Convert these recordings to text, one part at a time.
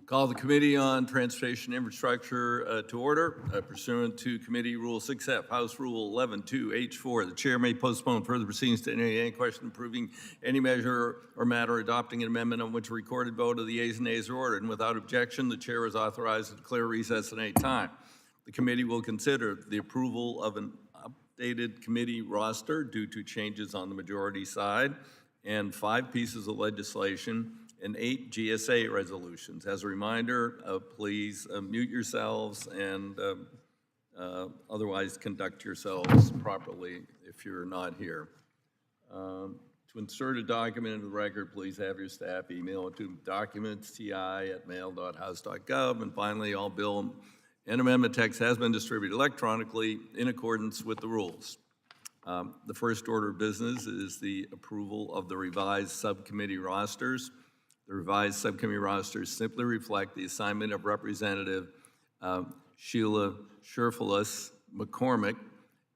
Call the Committee on Transportation Infrastructure to order. Pursuant to Committee Rule 6F, House Rule 11-2H4, the Chair may postpone further proceedings to any question approving any measure or matter adopting an amendment on which a recorded vote of the ayes and nays are ordered. And without objection, the Chair is authorized to declare recess at any time. The Committee will consider the approval of an updated committee roster due to changes on the majority side and 5 pieces of legislation and 8 GSA resolutions. As a reminder, please mute yourselves and otherwise conduct yourselves properly if you're not here. To insert a document into the record, please have your staff email it to documents@mail.house.gov. And finally, all bill and amendment text has been distributed electronically in accordance with the rules. The first order of business is the approval of the revised subcommittee rosters. The revised subcommittee rosters simply reflect the assignment of Representative Sheila Sherfulis McCormick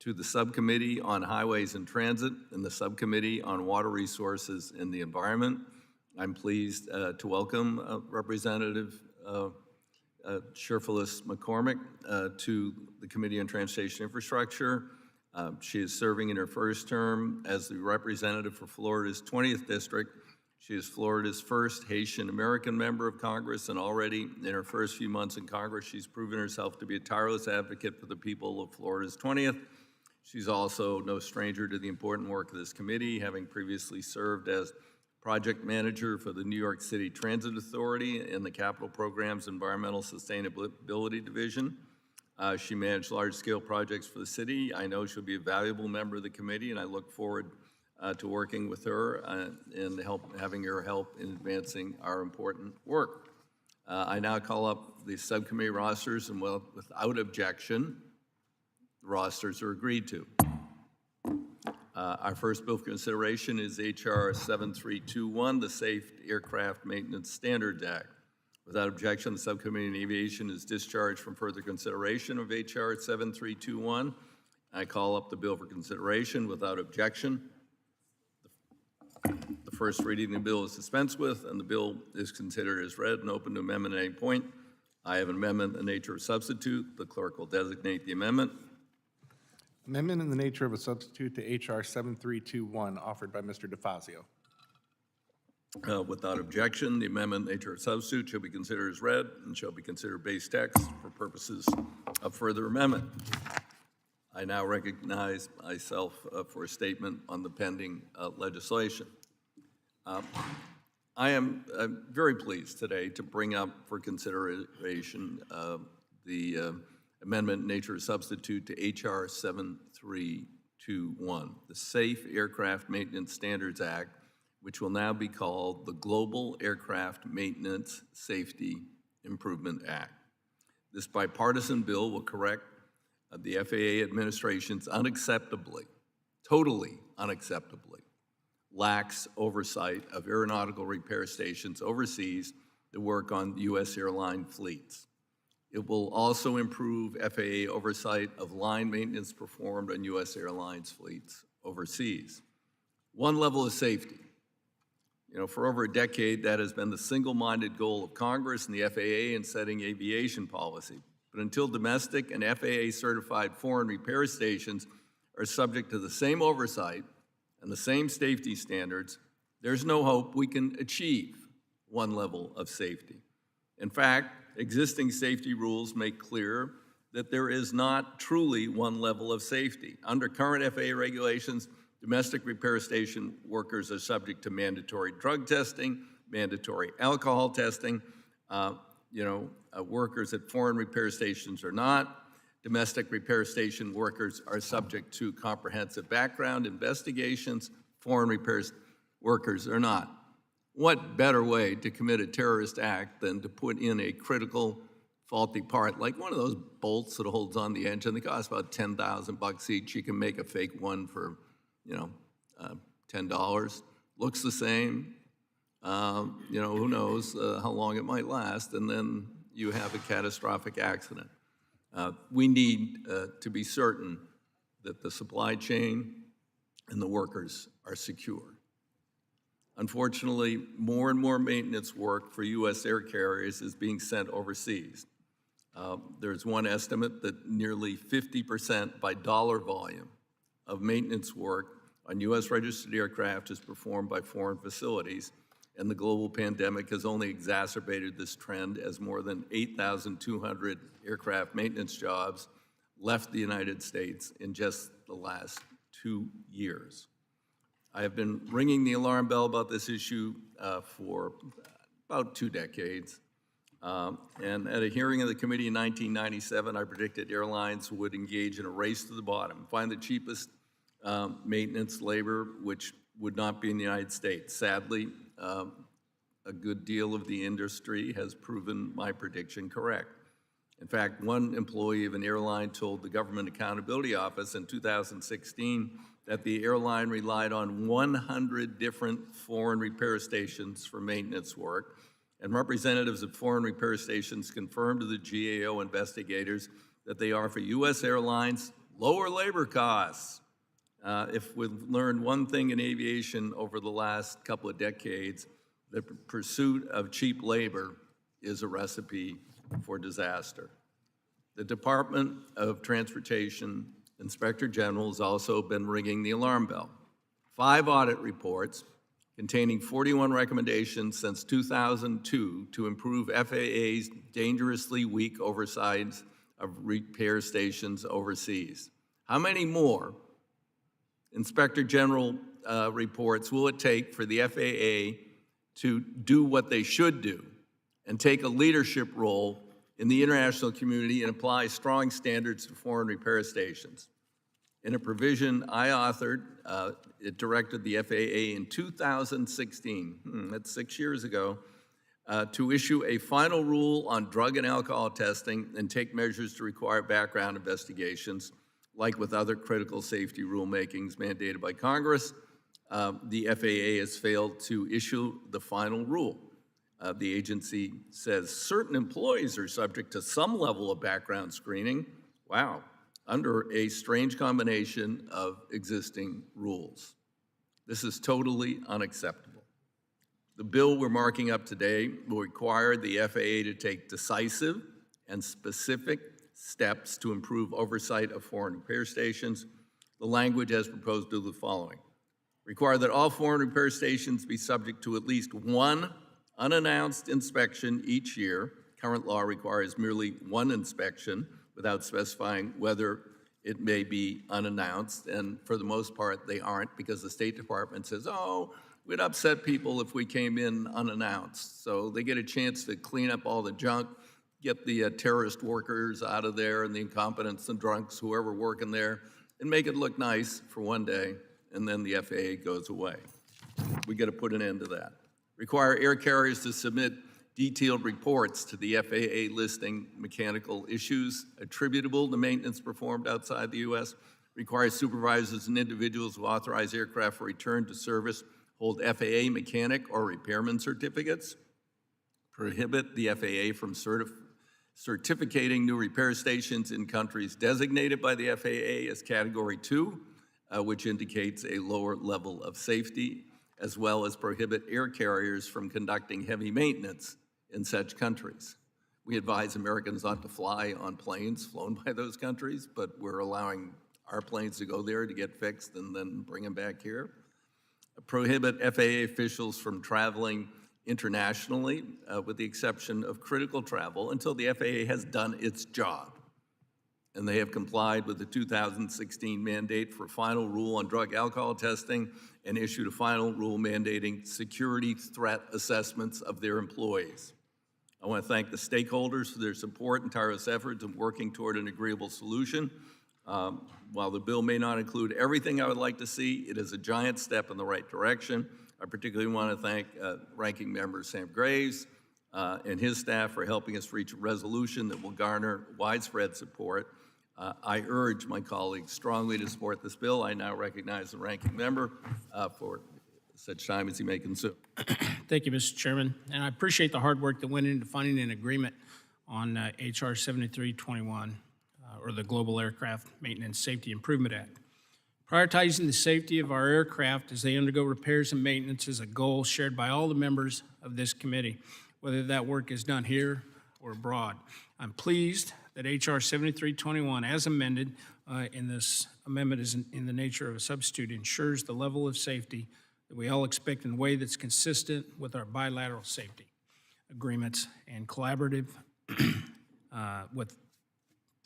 to the Subcommittee on Highways and Transit and the Subcommittee on Water Resources and the Environment. I'm pleased to welcome Representative Sherfulis McCormick to the Committee on Transportation Infrastructure. She is serving in her first term as the representative for Florida's 20th District. She is Florida's first Haitian-American member of Congress, and already in her first few months in Congress, she's proven herself to be a tireless advocate for the people of Florida's 20th. She's also no stranger to the important work of this committee, having previously served as project manager for the New York City Transit Authority in the Capital Program's Environmental Sustainability Division. She managed large-scale projects for the city. I know she'll be a valuable member of the committee, and I look forward to working with her and having her help in advancing our important work. I now call up the subcommittee rosters, and without objection, the rosters are agreed to. Our first bill for consideration is H.R. 7321, the Safe Aircraft Maintenance Standards Act. Without objection, the Subcommittee on Aviation is discharged from further consideration of H.R. 7321. I call up the bill for consideration. Without objection, the first reading of the bill is dispensed with, and the bill is considered as read and open to amendment at any point. I have an amendment in the nature of substitute. The clerk will designate the amendment. Amendment in the nature of a substitute to H.R. 7321, offered by Mr. DeFazio. Without objection, the amendment in the nature of substitute shall be considered as read and shall be considered base text for purposes of further amendment. I now recognize myself for a statement on the pending legislation. I am very pleased today to bring up for consideration the amendment in nature of substitute to H.R. 7321, the Safe Aircraft Maintenance Standards Act, which will now be called the Global Aircraft Maintenance Safety Improvement Act. This bipartisan bill will correct the FAA administration's totally unacceptably, lax oversight of aeronautical repair stations overseas that work on U.S. airline fleets. It will also improve FAA oversight of line maintenance performed on U.S. airlines fleets overseas. One level of safety. For over a decade, that has been the single-minded goal of Congress and the FAA in setting aviation policy. But until domestic and FAA-certified foreign repair stations are subject to the same oversight and the same safety standards, there's no hope we can achieve one level of safety. In fact, existing safety rules make clear that there is not truly one level of safety. Under current FAA regulations, domestic repair station workers are subject to mandatory drug testing, mandatory alcohol testing. Workers at foreign repair stations are not. Domestic repair station workers are subject to comprehensive background investigations. Foreign repair workers are not. What better way to commit a terrorist act than to put in a critical faulty part, like one of those bolts that holds on the engine? They cost about $10,000 each. You can make a fake one for, $10. Looks the same. Who knows how long it might last, and then you have a catastrophic accident. We need to be certain that the supply chain and the workers are secure. Unfortunately, more and more maintenance work for U.S. air carriers is being sent overseas. There's one estimate that nearly 50% by dollar volume of maintenance work on U.S. registered aircraft is performed by foreign facilities, and the global pandemic has only exacerbated this trend as more than 8,200 aircraft maintenance jobs left the United States in just the last 2 years. I have been ringing the alarm bell about this issue for about 2 decades. And at a hearing of the committee in 1997, I predicted airlines would engage in a race to the bottom, find the cheapest maintenance labor, which would not be in the United States. Sadly, a good deal of the industry has proven my prediction correct. In fact, one employee of an airline told the Government Accountability Office in 2016 that the airline relied on 100 different foreign repair stations for maintenance work, and representatives of foreign repair stations confirmed to the GAO investigators that they offer U.S. airlines lower labor costs. If we've learned one thing in aviation over the last couple of decades, the pursuit of cheap labor is a recipe for disaster. The Department of Transportation Inspector General has also been ringing the alarm bell. 5 audit reports containing 41 recommendations since 2002 to improve FAA's dangerously weak oversight of repair stations overseas. How many more Inspector General reports will it take for the FAA to do what they should do and take a leadership role in the international community and apply strong standards to foreign repair stations? In a provision I authored, it directed the FAA in 2016, that's 6 years ago, to issue a final rule on drug and alcohol testing and take measures to require background investigations, like with other critical safety rulemakings mandated by Congress. The FAA has failed to issue the final rule. The agency says certain employees are subject to some level of background screening. Wow, under a strange combination of existing rules. This is totally unacceptable. The bill we're marking up today will require the FAA to take decisive and specific steps to improve oversight of foreign repair stations. The language as proposed do the following. Require that all foreign repair stations be subject to at least one unannounced inspection each year. Current law requires merely one inspection without specifying whether it may be unannounced, and for the most part, they aren't, because the State Department says, oh, we'd upset people if we came in unannounced. So they get a chance to clean up all the junk, get the terrorist workers out of there and the incompetents and drunks, whoever working there, and make it look nice for one day, and then the FAA goes away. We got to put an end to that. Require air carriers to submit detailed reports to the FAA listing mechanical issues attributable to maintenance performed outside the U.S. Require supervisors and individuals who authorize aircraft for return to service hold FAA mechanic or repairman certificates. Prohibit the FAA from certificating new repair stations in countries designated by the FAA as Category 2, which indicates a lower level of safety, as well as prohibit air carriers from conducting heavy maintenance in such countries. We advise Americans not to fly on planes flown by those countries, but we're allowing our planes to go there to get fixed and then bring them back here. Prohibit FAA officials from traveling internationally, with the exception of critical travel, until the FAA has done its job. And they have complied with the 2016 mandate for final rule on drug alcohol testing and issued a final rule mandating security threat assessments of their employees. I want to thank the stakeholders for their support and tireless efforts in working toward an agreeable solution. While the bill may not include everything I would like to see, it is a giant step in the right direction. I particularly want to thank Ranking Member Sam Graves and his staff for helping us reach a resolution that will garner widespread support. I urge my colleagues strongly to support this bill. I now recognize the Ranking Member for such time as he may consume. Thank you, Mr. Chairman. And I appreciate the hard work that went into finding an agreement on H.R. 7321, or the Global Aircraft Maintenance Safety Improvement Act. Prioritizing the safety of our aircraft as they undergo repairs and maintenance is a goal shared by all the members of this committee, whether that work is done here or abroad. I'm pleased that H.R. 7321, as amended in this amendment, is in the nature of a substitute, ensures the level of safety that we all expect in a way that's consistent with our bilateral safety agreements and collaborative with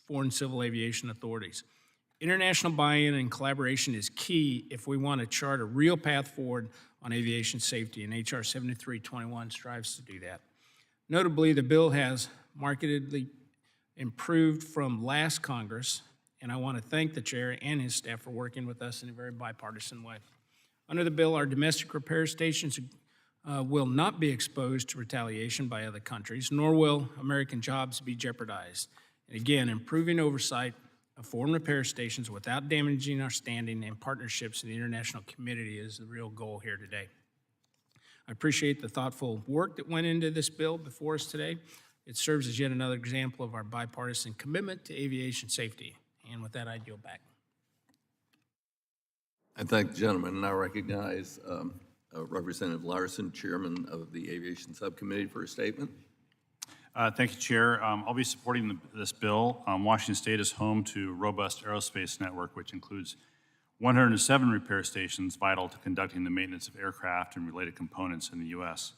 foreign civil aviation authorities. International buy-in and collaboration is key if we want to chart a real path forward on aviation safety, and H.R. 7321 strives to do that. Notably, the bill has markedly improved from last Congress, and I want to thank the chair and his staff for working with us in a very bipartisan way. Under the bill, our domestic repair stations will not be exposed to retaliation by other countries, nor will American jobs be jeopardized. And again, improving oversight of foreign repair stations without damaging our standing and partnerships in the international community is the real goal here today. I appreciate the thoughtful work that went into this bill before us today. It serves as yet another example of our bipartisan commitment to aviation safety. And with that, I yield back. I thank the gentleman, and I recognize Representative Larson, Chairman of the Aviation Subcommittee, for a statement. Thank you, Chair. I'll be supporting this bill. Washington State is home to a robust aerospace network, which includes 107 repair stations vital to conducting the maintenance of aircraft and related components in the U.S.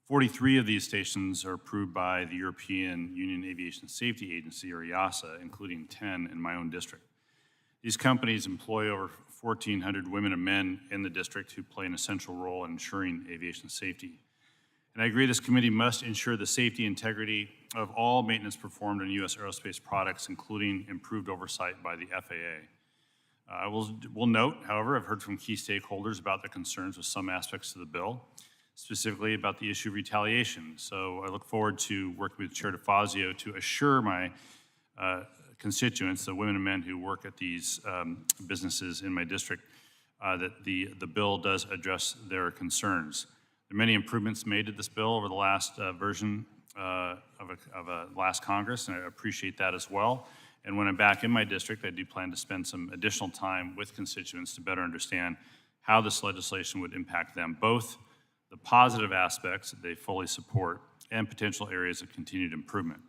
43 of these stations are approved by the European Union Aviation Safety Agency, or EASA, including 10 in my own district. These companies employ over 1,400 women and men in the district who play an essential role in ensuring aviation safety. And I agree this committee must ensure the safety and integrity of all maintenance performed on U.S. aerospace products, including improved oversight by the FAA. I will note, however, I've heard from key stakeholders about their concerns with some aspects of the bill, specifically about the issue of retaliation. So I look forward to working with Chair DeFazio to assure my constituents, the women and men who work at these businesses in my district, that the bill does address their concerns. There are many improvements made to this bill over the last version of a last Congress, and I appreciate that as well. And when I'm back in my district, I do plan to spend some additional time with constituents to better understand how this legislation would impact them, both the positive aspects that they fully support and potential areas of continued improvement.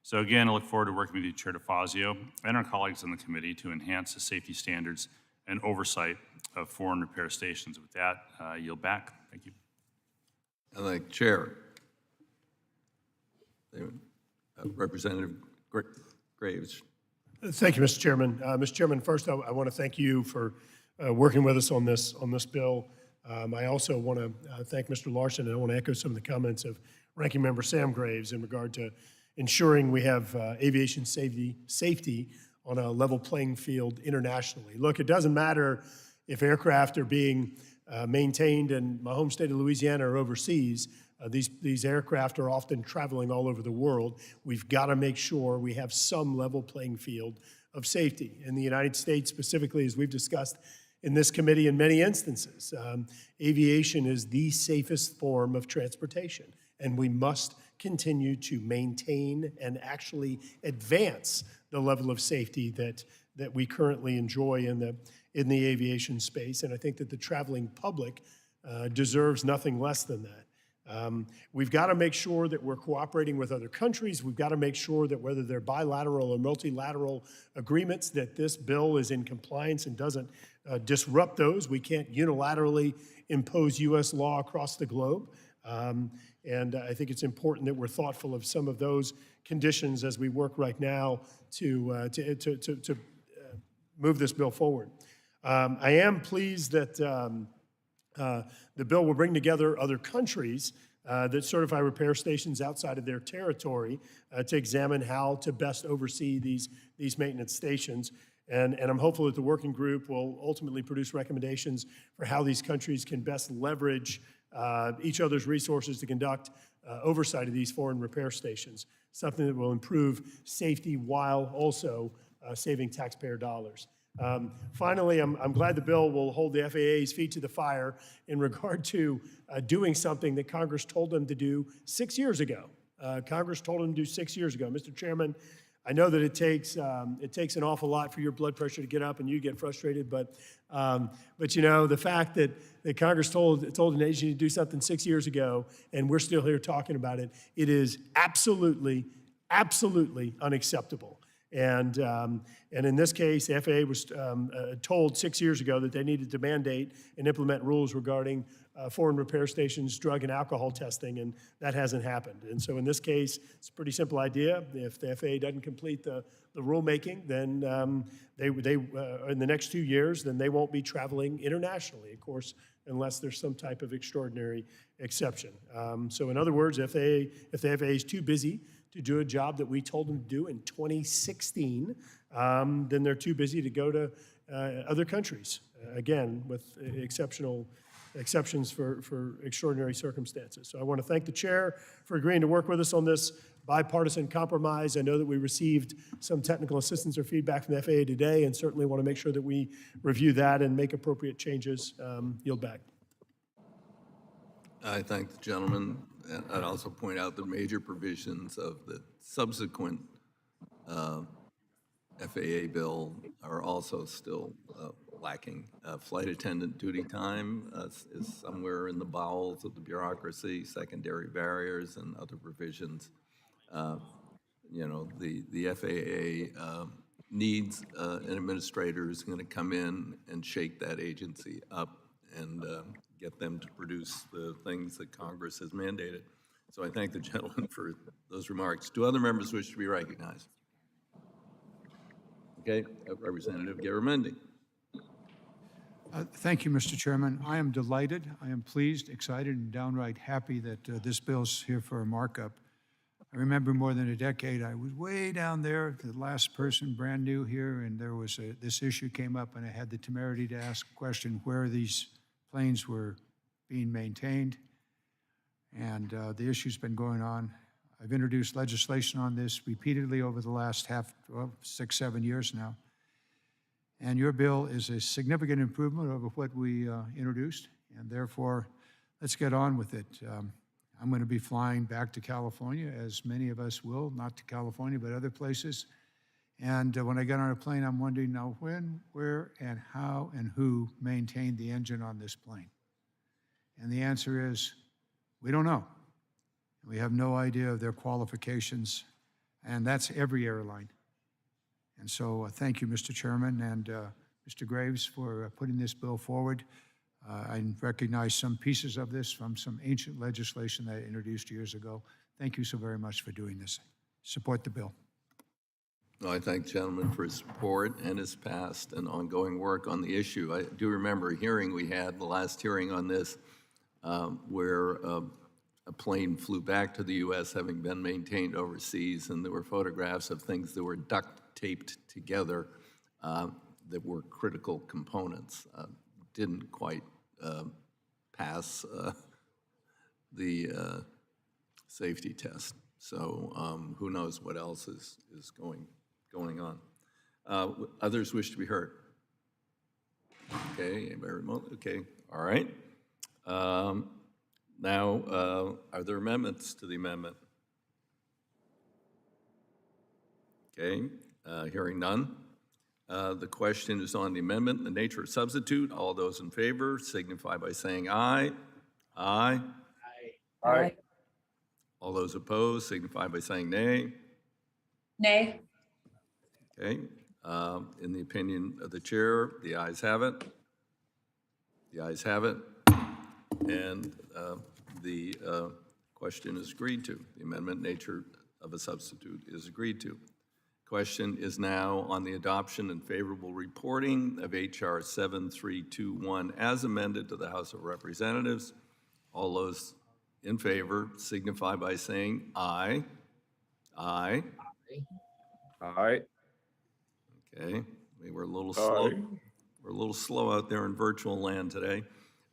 So again, I look forward to working with you, Chair DeFazio, and our colleagues on the committee to enhance the safety standards and oversight of foreign repair stations. With that, I yield back. Thank you. I thank the Chair. Representative Graves. Thank you, Mr. Chairman. Mr. Chairman, first I want to thank you for working with us on this bill. I also want to thank Mr. Larson, and I want to echo some of the comments of Ranking Member Sam Graves in regard to ensuring we have aviation safety on a level playing field internationally. Look, it doesn't matter if aircraft are being maintained in my home state of Louisiana or overseas. These aircraft are often traveling all over the world. We've got to make sure we have some level playing field of safety. In the United States specifically, as we've discussed in this committee in many instances, aviation is the safest form of transportation, and we must continue to maintain and actually advance the level of safety that we currently enjoy in the aviation space. And I think that the traveling public deserves nothing less than that. We've got to make sure that we're cooperating with other countries. We've got to make sure that whether they're bilateral or multilateral agreements, that this bill is in compliance and doesn't disrupt those. We can't unilaterally impose U.S. law across the globe. And I think it's important that we're thoughtful of some of those conditions as we work right now to move this bill forward. I am pleased that the bill will bring together other countries that certify repair stations outside of their territory to examine how to best oversee these maintenance stations. And I'm hopeful that the working group will ultimately produce recommendations for how these countries can best leverage each other's resources to conduct oversight of these foreign repair stations, something that will improve safety while also saving taxpayer dollars. Finally, I'm glad the bill will hold the FAA's feet to the fire in regard to doing something that Congress told them to do 6 years ago. Congress told them to do 6 years ago. Mr. Chairman, I know that it takes an awful lot for your blood pressure to get up and you get frustrated, but you know, the fact that Congress told an agency to do something 6 years ago and we're still here talking about it, it is absolutely unacceptable. And in this case, the FAA was told 6 years ago that they needed to mandate and implement rules regarding foreign repair stations, drug and alcohol testing, and that hasn't happened. And so in this case, it's a pretty simple idea. If the FAA doesn't complete the rulemaking, then in the next 2 years, then they won't be traveling internationally, of course, unless there's some type of extraordinary exception. So in other words, if the FAA is too busy to do a job that we told them to do in 2016, then they're too busy to go to other countries, again, with exceptions for extraordinary circumstances. So I want to thank the chair for agreeing to work with us on this bipartisan compromise. I know that we received some technical assistance or feedback from the FAA today, and certainly want to make sure that we review that and make appropriate changes. Yield back. I thank the gentleman. And I'd also point out the major provisions of the subsequent FAA bill are also still lacking. Flight attendant duty time is somewhere in the bowels of the bureaucracy, secondary barriers and other provisions. You know, the FAA needs an administrator who's going to come in and shake that agency up and get them to produce the things that Congress has mandated. So I thank the gentleman for those remarks. Do other members wish to be recognized? Okay, Representative Garamendi. Thank you, Mr. Chairman. I am delighted, I am pleased, excited, and downright happy that this bill's here for a markup. I remember more than a decade, I was way down there, the last person, brand new here, and there was this issue came up, and I had the temerity to ask a question where these planes were being maintained. And the issue's been going on. I've introduced legislation on this repeatedly over the last 6, 7 years now. And your bill is a significant improvement over what we introduced, and therefore, let's get on with it. I'm going to be flying back to California, as many of us will, not to California, but other places. And when I get on a plane, I'm wondering now when, where, and how, and who maintained the engine on this plane. And the answer is, we don't know. We have no idea of their qualifications, and that's every airline. And so thank you, Mr. Chairman, and Mr. Graves for putting this bill forward. I recognize some pieces of this from some ancient legislation that I introduced years ago. Thank you so very much for doing this. Support the bill. I thank the gentleman for his support and his past and ongoing work on the issue. I do remember a hearing we had, the last hearing on this, where a plane flew back to the U.S. having been maintained overseas, and there were photographs of things that were duct taped together that were critical components. Didn't quite pass the safety test. So who knows what else is going on. Others wish to be heard. Okay, anybody remote? Okay, all right. Now, are there amendments to the amendment? Okay, hearing none. The question is on the amendment and the nature of substitute. All those in favor signify by saying aye. Aye. Aye. All those opposed signify by saying nay. Nay. Okay, in the opinion of the chair, the ayes have it. The ayes have it. And the question is agreed to. The amendment nature of a substitute is agreed to. Question is now on the adoption and favorable reporting of H.R. 7321 as amended to the House of Representatives. All those in favor signify by saying aye. Aye. Aye. Okay, we were a little slow. We're a little slow out there in virtual land today.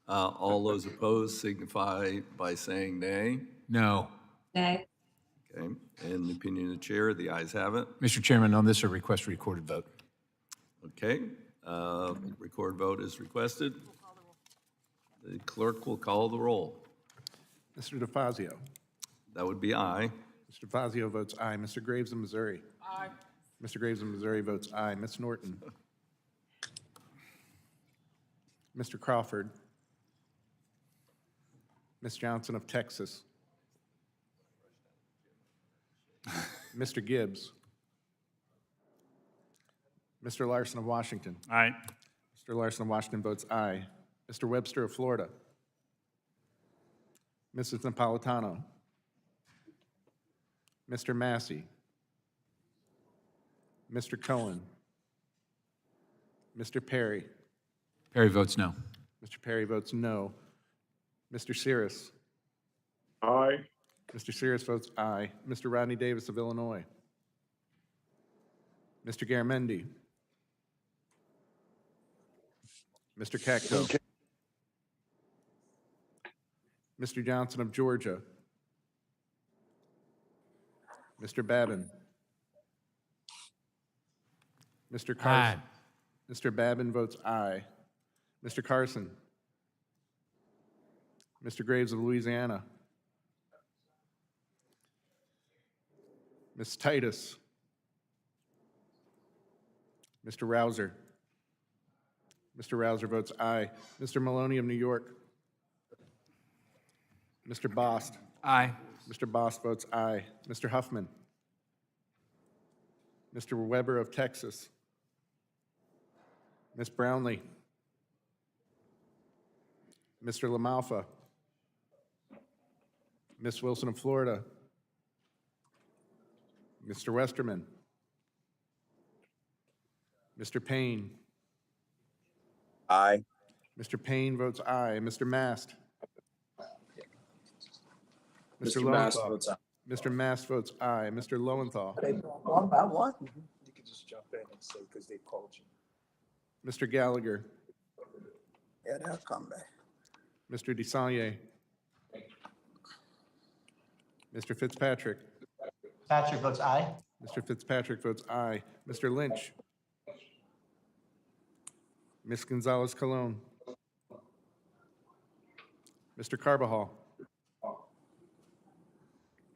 All those opposed signify by saying nay. No. Nay. Okay, in the opinion of the chair, the ayes have it. Mr. Chairman, on this, a request for recorded vote. Okay, record vote is requested. The clerk will call the roll. Mr. DeFazio, That would be aye. Mr. Fazio votes aye. Mr. Graves of Missouri. Aye. Mr. Graves of Missouri votes aye. Ms. Norton. Mr. Crawford. Ms. Johnson of Texas. Mr. Gibbs. Mr. Larson of Washington. Aye. Mr. Larson of Washington votes aye. Mr. Webster of Florida. Mrs. Napolitano. Mr. Massey. Mr. Cohen. Mr. Perry. Perry votes no. Mr. Perry votes no. Mr. Cirrus. Aye. Mr. Cirrus votes aye. Mr. Rodney Davis of Illinois. Mr. Garamendi. Mr. Cacto. Mr. Johnson of Georgia. Mr. Babin. Mr. Carson. Mr. Babin votes aye. Mr. Carson. Mr. Graves of Louisiana. Ms. Titus. Mr. Rouser. Mr. Rouser votes aye. Mr. Maloney of New York. Mr. Bost. Aye. Mr. Bost votes aye. Mr. Huffman. Mr. Weber of Texas. Ms. Brownlee. Mr. LaMalfa. Ms. Wilson of Florida. Mr. Westerman. Mr. Payne. Aye. Mr. Payne votes aye. Mr. Mast. Mr. Mast Lowenthal. votes aye. Mr. Mast votes aye. Mr. Lowenthal. One by one? You can just jump in and say, because they called you. Mr. Gallagher. Yeah, they'll come back. Mr. Desaulniers. Mr. Fitzpatrick. Patrick votes aye. Mr. Fitzpatrick votes aye. Mr. Lynch. Ms. Gonzalez Colon. Mr. Carbajal.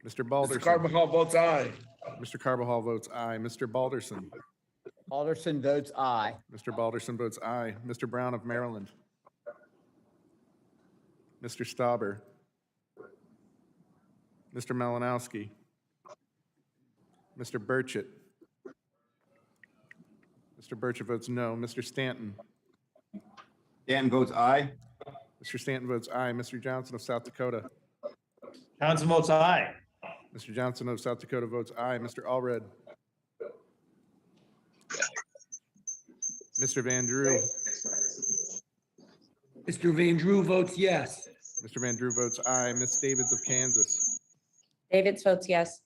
Mr. Balderson. Carbajal votes aye. Mr. Carbajal votes aye. Mr. Balderson. Alderson votes aye. Mr. Balderson votes aye. Mr. Brown of Maryland. Mr. Stauber. Mr. Malinowski. Mr. Burchett. Mr. Burchett votes no. Mr. Stanton. Dan votes aye. Mr. Stanton votes aye. Mr. Johnson of South Dakota. Johnson votes aye. Mr. Johnson of South Dakota votes aye. Mr. Allred. Mr. Van Drew. Mr. Van Drew votes yes. Mr. Van Drew votes aye. Ms. Davids of Kansas. Davids votes yes.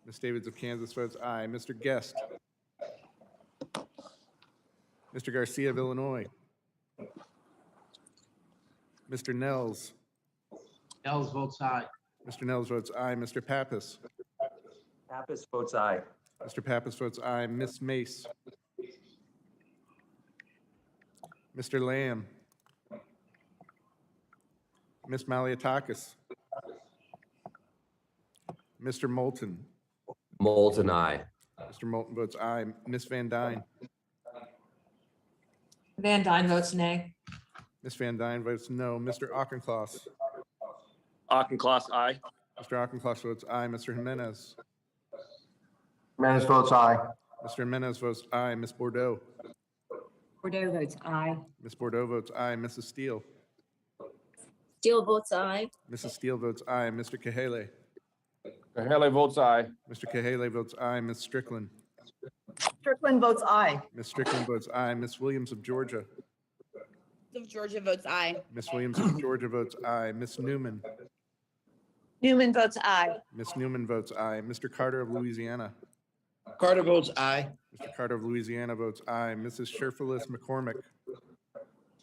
Ms. Davids of Kansas votes aye. Mr. Guest. Mr. Garcia of Illinois. Mr. Nels. Nels votes aye. Mr. Nels votes aye. Mr. Pappas. Pappas votes aye. Mr. Pappas votes aye. Ms. Mace. Mr. Lamb. Ms. Maliatakis. Mr. Moulton. Moulton, aye. Mr. Moulton votes aye. Ms. Van Dyne. Van Dyne votes nay. Ms. Van Dyne votes no. Mr. Auchincloss. Auchincloss, aye. Mr. Auchincloss votes aye. Mr. Jimenez. Jimenez votes aye. Mr. Jimenez votes aye. Ms. Bordeaux. Bordeaux votes aye. Ms. Bordeaux votes aye. Mrs. Steele. Steele votes aye. Mrs. Steele votes aye. Mr. Kahale. Haley votes aye. Mr. Kahale votes aye. Ms. Strickland. Strickland votes aye. Ms. Strickland votes aye. Ms. Williams of Georgia. Of Georgia votes aye. Ms. Williams of Georgia votes aye. Ms. Newman. Newman votes aye. Ms. Newman votes aye. Mr. Carter of Louisiana. Carter votes aye. Mr. Carter of Louisiana votes aye. Mrs. Sherfilis McCormick.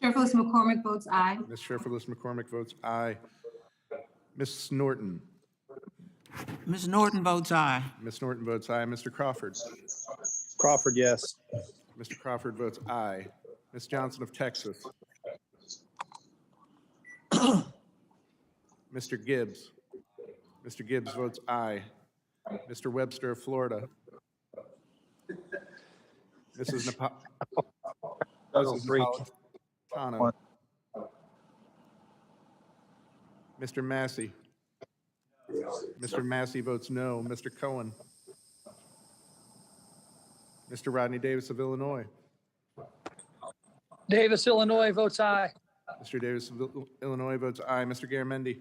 Sherfilis McCormick votes aye. Ms. Sherfilis McCormick votes aye. Ms. Norton. Ms. Norton votes aye. Ms. Norton votes aye. Mr. Crawford. Crawford, yes. Mr. Crawford votes aye. Ms. Johnson of Texas. Mr. Gibbs. Mr. Gibbs votes aye. Mr. Webster of Florida. Mrs. Napolitano. Mr. Massey. Mr. Massey votes no. Mr. Cohen. Mr. Rodney Davis of Illinois. Davis, Illinois votes aye. Mr. Davis of Illinois votes aye. Mr. Garamendi.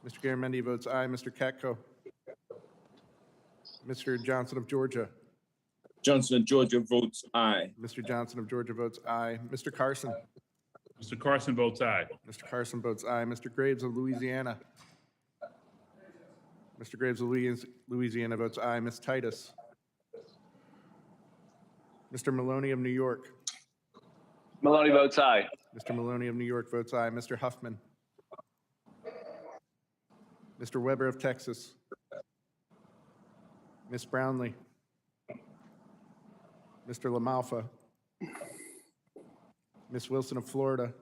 Mr. Garamendi votes aye. Mr. Katko. Mr. Johnson of Georgia. Johnson of Georgia votes aye. Mr. Johnson of Georgia votes aye. Mr. Carson. Mr. Carson votes aye. Mr. Carson votes aye. Mr. Graves of Louisiana. Mr. Graves of Louisiana votes aye. Ms. Titus. Mr. Maloney of New York. Maloney votes aye. Mr. Maloney of New York votes aye. Mr. Huffman. Mr. Weber of Texas. Ms. Brownlee. Mr. LaMalfa. Ms. Wilson of Florida.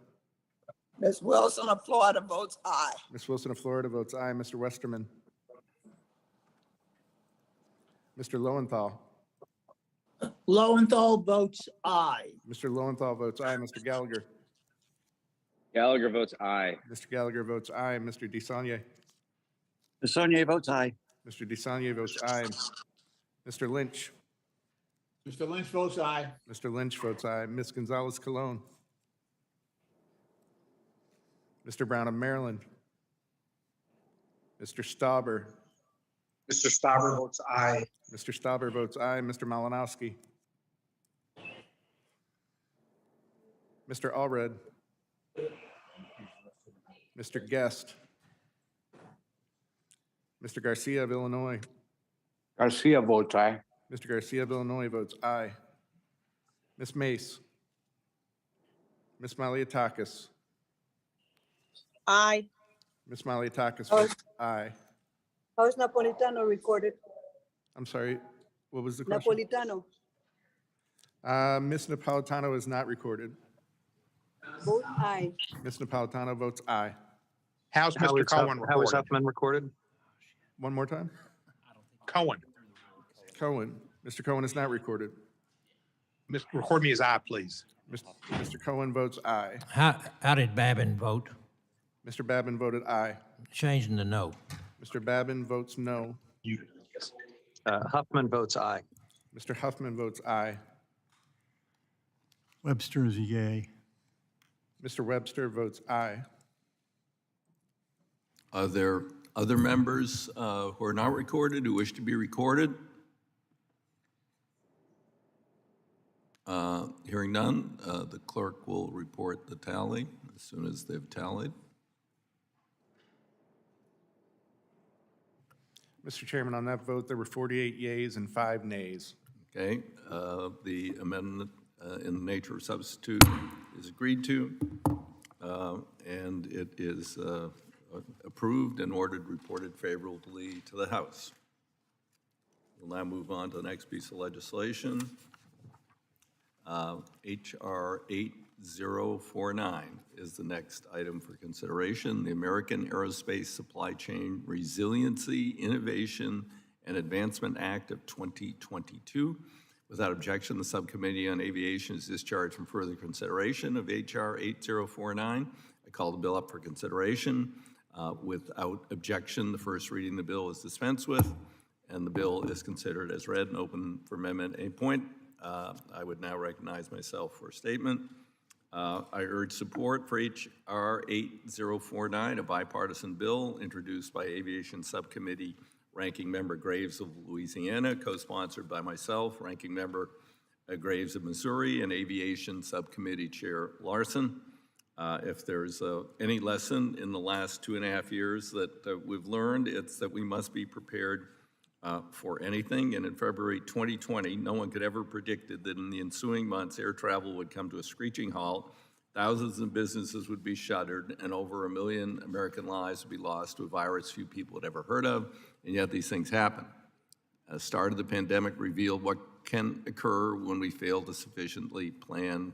Ms. Wilson of Florida votes aye. Ms. Wilson of Florida votes aye. Mr. Westerman. Mr. Lowenthal. Lowenthal votes aye. Mr. Lowenthal votes aye. Mr. Gallagher. Gallagher votes aye. Mr. Gallagher votes aye. Mr. DeSaulnier. DeSaulnier votes aye. Mr. DeSaulnier votes aye. Mr. Lynch. Mr. Lynch votes aye. Mr. Lynch votes aye. Ms. Gonzalez Colon. Mr. Brown of Maryland. Mr. Stauber. Mr. Stauber votes aye. Mr. Stauber votes aye. Mr. Malinowski. Mr. Allred. Mr. Guest. Mr. Garcia of Illinois. Garcia votes aye. Mr. Garcia of Illinois votes aye. Ms. Mace. Ms. Maliatakis. Aye. Ms. Maliatakis votes aye. How is Napolitano recorded? I'm sorry, what was the question? Napolitano, Ms. Napolitano is not recorded. vote aye. Ms. Napolitano votes aye. How's Mr. Cohen recorded? How is Huffman recorded? One more time? Cohen. Cohen. Mr. Cohen is not recorded. Record me as aye, please. Mr. Cohen votes aye. How did Babin vote? Mr. Babin voted aye. Changing the no. Mr. Babin votes no. Huffman votes aye. Mr. Huffman votes aye. Webster is a yay. Mr. Webster votes aye. Are there other members who are not recorded who wish to be recorded? Hearing none, the clerk will report the tally as soon as they've tallied. Mr. Chairman, on that vote, there were 48 yeas and 5 nays. Okay, the amendment in the nature of substitute is agreed to, and it is approved and ordered reported favorably to the House. We'll now move on to the next piece of legislation. H.R. 8049 is the next item for consideration. The American Aerospace Supply Chain Resiliency, Innovation, and Advancement Act of 2022. Without objection, the Subcommittee on Aviation is discharged from further consideration of H.R. 8049. I call the bill up for consideration. Without objection, the first reading of the bill is dispensed with, and the bill is considered as read and open for amendment at any point. I would now recognize myself for a statement. I urge support for H.R. 8049, a bipartisan bill introduced by Aviation Subcommittee Ranking Member Graves of Louisiana, co-sponsored by myself, Ranking Member Graves of Missouri, and Aviation Subcommittee Chair Larson. If there's any lesson in the last 2.5 years that we've learned, it's that we must be prepared for anything. And in February 2020, no one could ever predicted that in the ensuing months, air travel would come to a screeching halt, thousands of businesses would be shuttered, and over 1 million American lives would be lost to a virus few people had ever heard of, and yet these things happen. The start of the pandemic revealed what can occur when we fail to sufficiently plan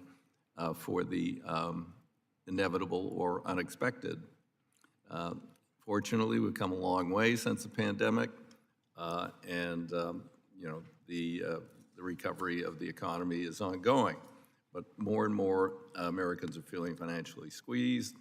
for the inevitable or unexpected. Fortunately, we've come a long way since the pandemic. The recovery of the economy is ongoing. But more and more Americans are feeling financially squeezed.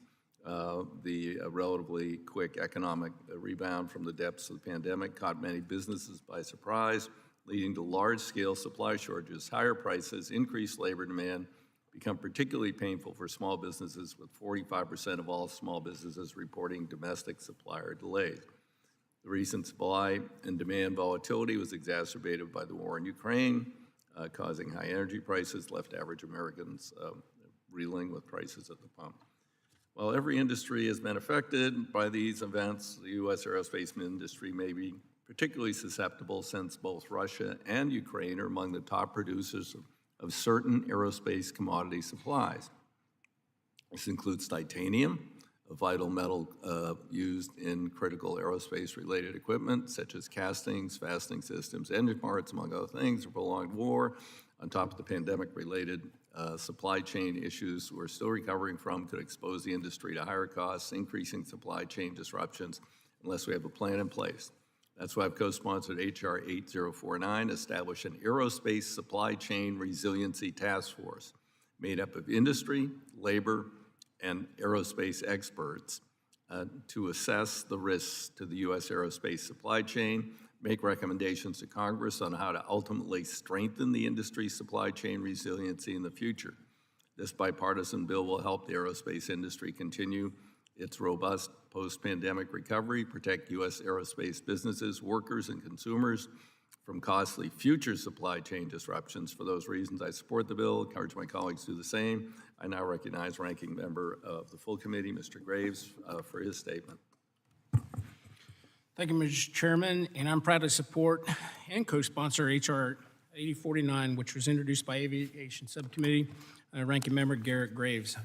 The relatively quick economic rebound from the depths of the pandemic caught many businesses by surprise, leading to large-scale supply shortages. Higher prices, increased labor demand become particularly painful for small businesses, with 45% of all small businesses reporting domestic supplier delays. The recent supply and demand volatility was exacerbated by the war in Ukraine, causing high energy prices, left average Americans reeling with prices at the pump. While every industry has been affected by these events, the U.S. aerospace industry may be particularly susceptible since both Russia and Ukraine are among the top producers of certain aerospace commodity supplies. This includes titanium, a vital metal used in critical aerospace-related equipment, such as castings, fastening systems, engine parts, among other things. A prolonged war, on top of the pandemic-related supply chain issues we're still recovering from, could expose the industry to higher costs, increasing supply chain disruptions, unless we have a plan in place. That's why I've co-sponsored H.R. 8049, establish an aerospace supply chain resiliency task force made up of industry, labor, and aerospace experts to assess the risks to the U.S. aerospace supply chain, make recommendations to Congress on how to ultimately strengthen the industry's supply chain resiliency in the future. This bipartisan bill will help the aerospace industry continue its robust post-pandemic recovery, protect U.S. aerospace businesses, workers, and consumers from costly future supply chain disruptions. For those reasons, I support the bill, encourage my colleagues to do the same. I now recognize Ranking Member of the full committee, Mr. Graves, for his statement. Thank you, Mr. Chairman, and I'm proud to support and co-sponsor H.R. 8049, which was introduced by Aviation Subcommittee, Ranking Member Garrett Graves.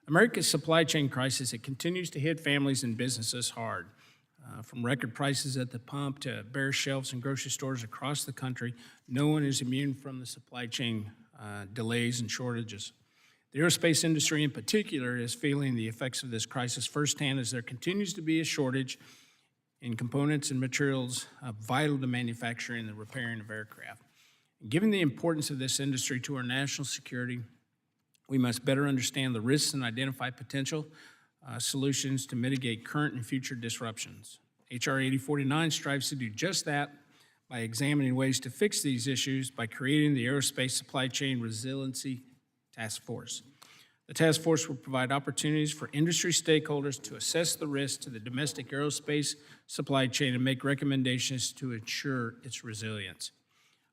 America's supply chain crisis, it continues to hit families and businesses hard. From record prices at the pump to bare shelves in grocery stores across the country, no one is immune from the supply chain delays and shortages. The aerospace industry in particular is feeling the effects of this crisis firsthand, as there continues to be a shortage in components and materials vital to manufacturing and the repairing of aircraft. Given the importance of this industry to our national security, we must better understand the risks and identify potential solutions to mitigate current and future disruptions. H.R. 8049 strives to do just that by examining ways to fix these issues by creating the Aerospace Supply Chain Resiliency Task Force. The task force will provide opportunities for industry stakeholders to assess the risks to the domestic aerospace supply chain and make recommendations to ensure its resilience.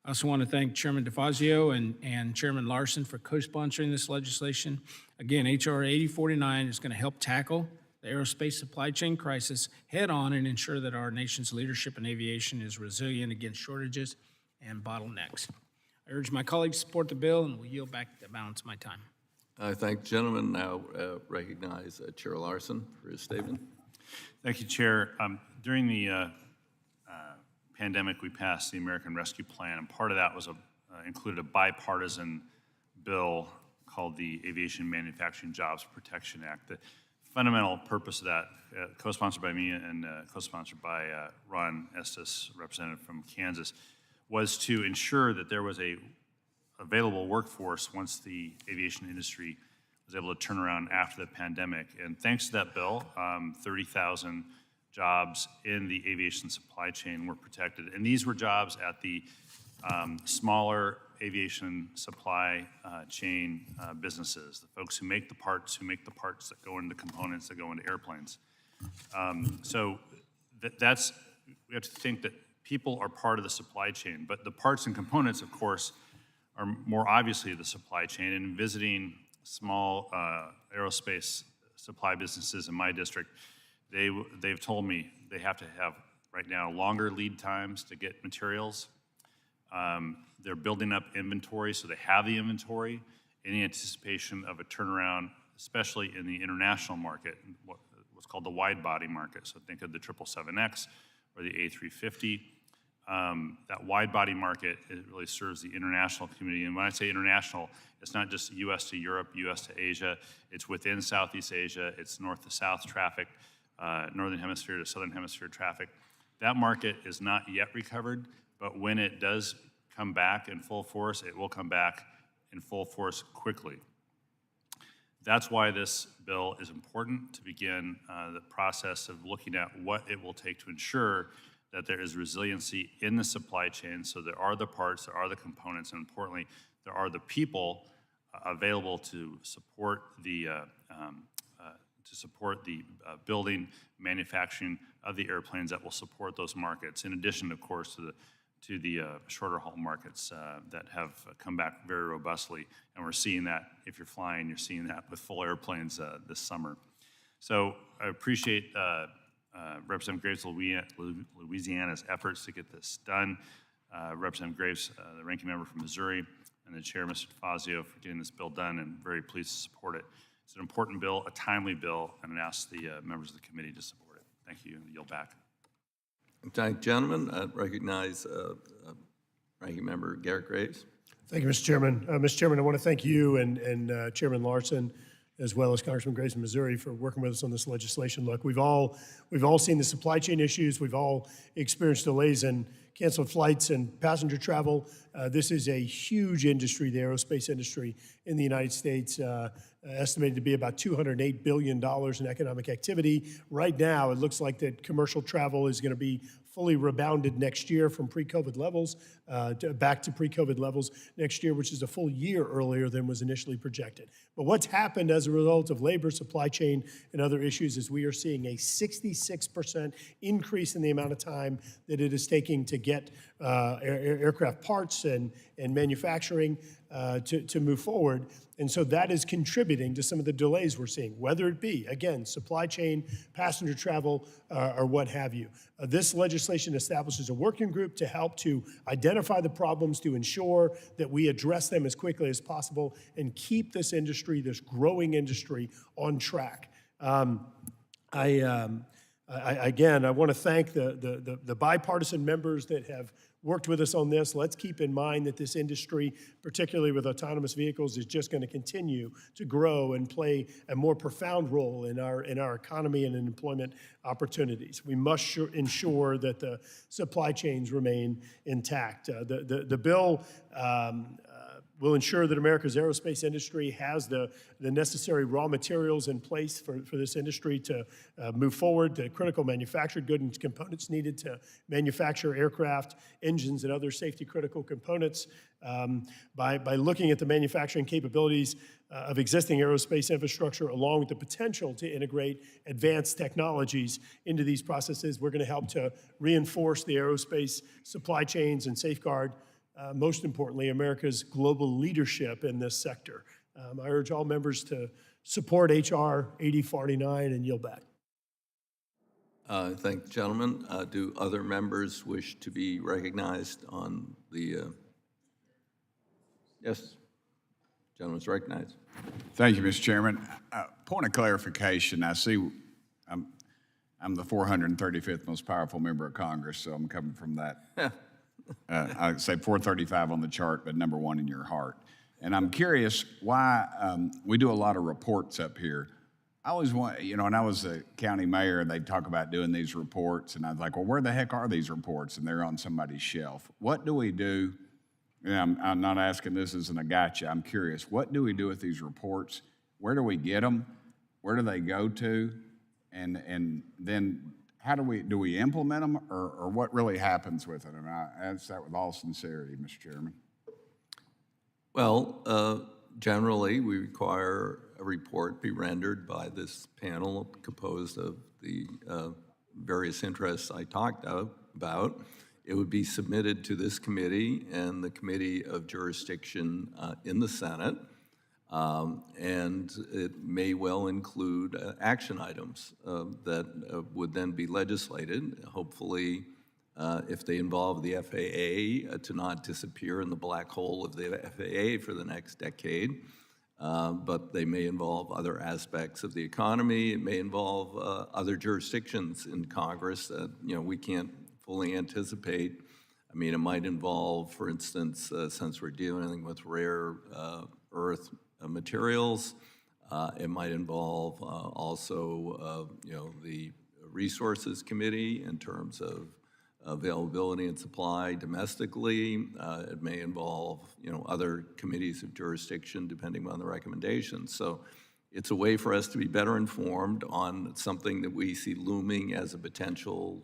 I also want to thank Chairman DeFazio and Chairman Larson for co-sponsoring this legislation. Again, H.R. 8049 is going to help tackle the aerospace supply chain crisis head-on and ensure that our nation's leadership in aviation is resilient against shortages and bottlenecks. I urge my colleagues to support the bill and will yield back the balance of my time. I thank the gentleman. Now recognize Chair Larson for his statement. Thank you, Chair. During the pandemic, we passed the American Rescue Plan, and part of that was included a bipartisan bill called the Aviation Manufacturing Jobs Protection Act. The fundamental purpose of that, co-sponsored by me and co-sponsored by Ron Estes, representative from Kansas, was to ensure that there was a available workforce once the aviation industry was able to turn around after the pandemic. And thanks to that bill, 30,000 jobs in the aviation supply chain were protected. And these were jobs at the smaller aviation supply chain businesses, the folks who make the parts that go into components that go into airplanes. So that's, we have to think that people are part of the supply chain, but the parts and components, of course, are more obviously the supply chain. And visiting small aerospace supply businesses in my district, they've told me they have to have right now longer lead times to get materials. They're building up inventory, so they have the inventory in anticipation of a turnaround, especially in the international market, what's called the wide body market. So think of the 777X or the A350. That wide body market, it really serves the international community. And when I say international, it's not just U.S. to Europe, U.S. to Asia. It's within Southeast Asia. It's north to south traffic, northern hemisphere to southern hemisphere traffic. That market is not yet recovered, but when it does come back in full force, it will come back in full force quickly. That's why this bill is important to begin the process of looking at what it will take to ensure that there is resiliency in the supply chain. So there are the parts, there are the components, and importantly, there are the people available to support the building, manufacturing of the airplanes that will support those markets. In addition, of course, to the shorter haul markets that have come back very robustly. And we're seeing that, if you're flying, you're seeing that with full airplanes this summer. So I appreciate Representative Graves Louisiana's efforts to get this done. Representative Graves, the ranking member from Missouri, and the chair, Mr. DeFazio, for getting this bill done, and very pleased to support it. It's an important bill, a timely bill, and I ask the members of the committee to support it. Thank you, and yield back. Thank you, gentlemen. I recognize Ranking Member Garrett Graves. Thank you, Mr. Chairman. Mr. Chairman, I want to thank you and Chairman Larson, as well as Congressman Graves from Missouri, for working with us on this legislation. Look, we've all seen the supply chain issues. We've all experienced delays in canceled flights and passenger travel. This is a huge industry, the aerospace industry in the United States, estimated to be about $208 billion in economic activity. Right now, it looks like that commercial travel is going to be fully rebounded next year from pre-COVID levels, back to pre-COVID levels next year, which is a full year earlier than was initially projected. But what's happened as a result of labor, supply chain, and other issues is we are seeing a 66% increase in the amount of time that it is taking to get aircraft parts and manufacturing to move forward. And so that is contributing to some of the delays we're seeing, whether it be, again, supply chain, passenger travel, or what have you. This legislation establishes a working group to help to identify the problems, to ensure that we address them as quickly as possible and keep this industry, this growing industry, on track. Again, I want to thank the bipartisan members that have worked with us on this. Let's keep in mind that this industry, particularly with autonomous vehicles, is just going to continue to grow and play a more profound role in our economy and in employment opportunities. We must ensure that the supply chains remain intact. The bill will ensure that America's aerospace industry has the necessary raw materials in place for this industry to move forward, the critical manufactured goods and components needed to manufacture aircraft, engines, and other safety critical components. By looking at the manufacturing capabilities of existing aerospace infrastructure, along with the potential to integrate advanced technologies into these processes, we're going to help to reinforce the aerospace supply chains and safeguard most importantly, America's global leadership in this sector. I urge all members to support H.R. 8049 and yield back. Thank the gentleman. Do other members wish to be recognized on the? Yes, gentleman's recognized. Thank you, Mr. Chairman. Point of clarification, I see I'm the 435th most powerful member of Congress, so I'm coming from that. I say 435 on the chart, but number one in your heart. And I'm curious why we do a lot of reports up here. I always want, when I was a county mayor, they'd talk about doing these reports, and I was like, well, where the heck are these reports? And they're on somebody's shelf. What do we do? And I'm not asking this as a gotcha. I'm curious. What do we do with these reports? Where do we get them? Where do they go to? And then how do we implement them, or what really happens with it? And I ask that with all sincerity, Mr. Chairman. Well, generally, we require a report be rendered by this panel composed of the various interests I talked about. It would be submitted to this committee and the Committee of Jurisdiction in the Senate. And it may well include action items that would then be legislated, hopefully, if they involve the FAA, to not disappear in the black hole of the FAA for the next decade. But they may involve other aspects of the economy. It may involve other jurisdictions in Congress that we can't fully anticipate. I mean, it might involve, for instance, since we're dealing with rare earth materials, it might involve also, the Resources Committee in terms of availability and supply domestically. It may involve, other committees of jurisdiction depending on the recommendations. So it's a way for us to be better informed on something that we see looming as a potential,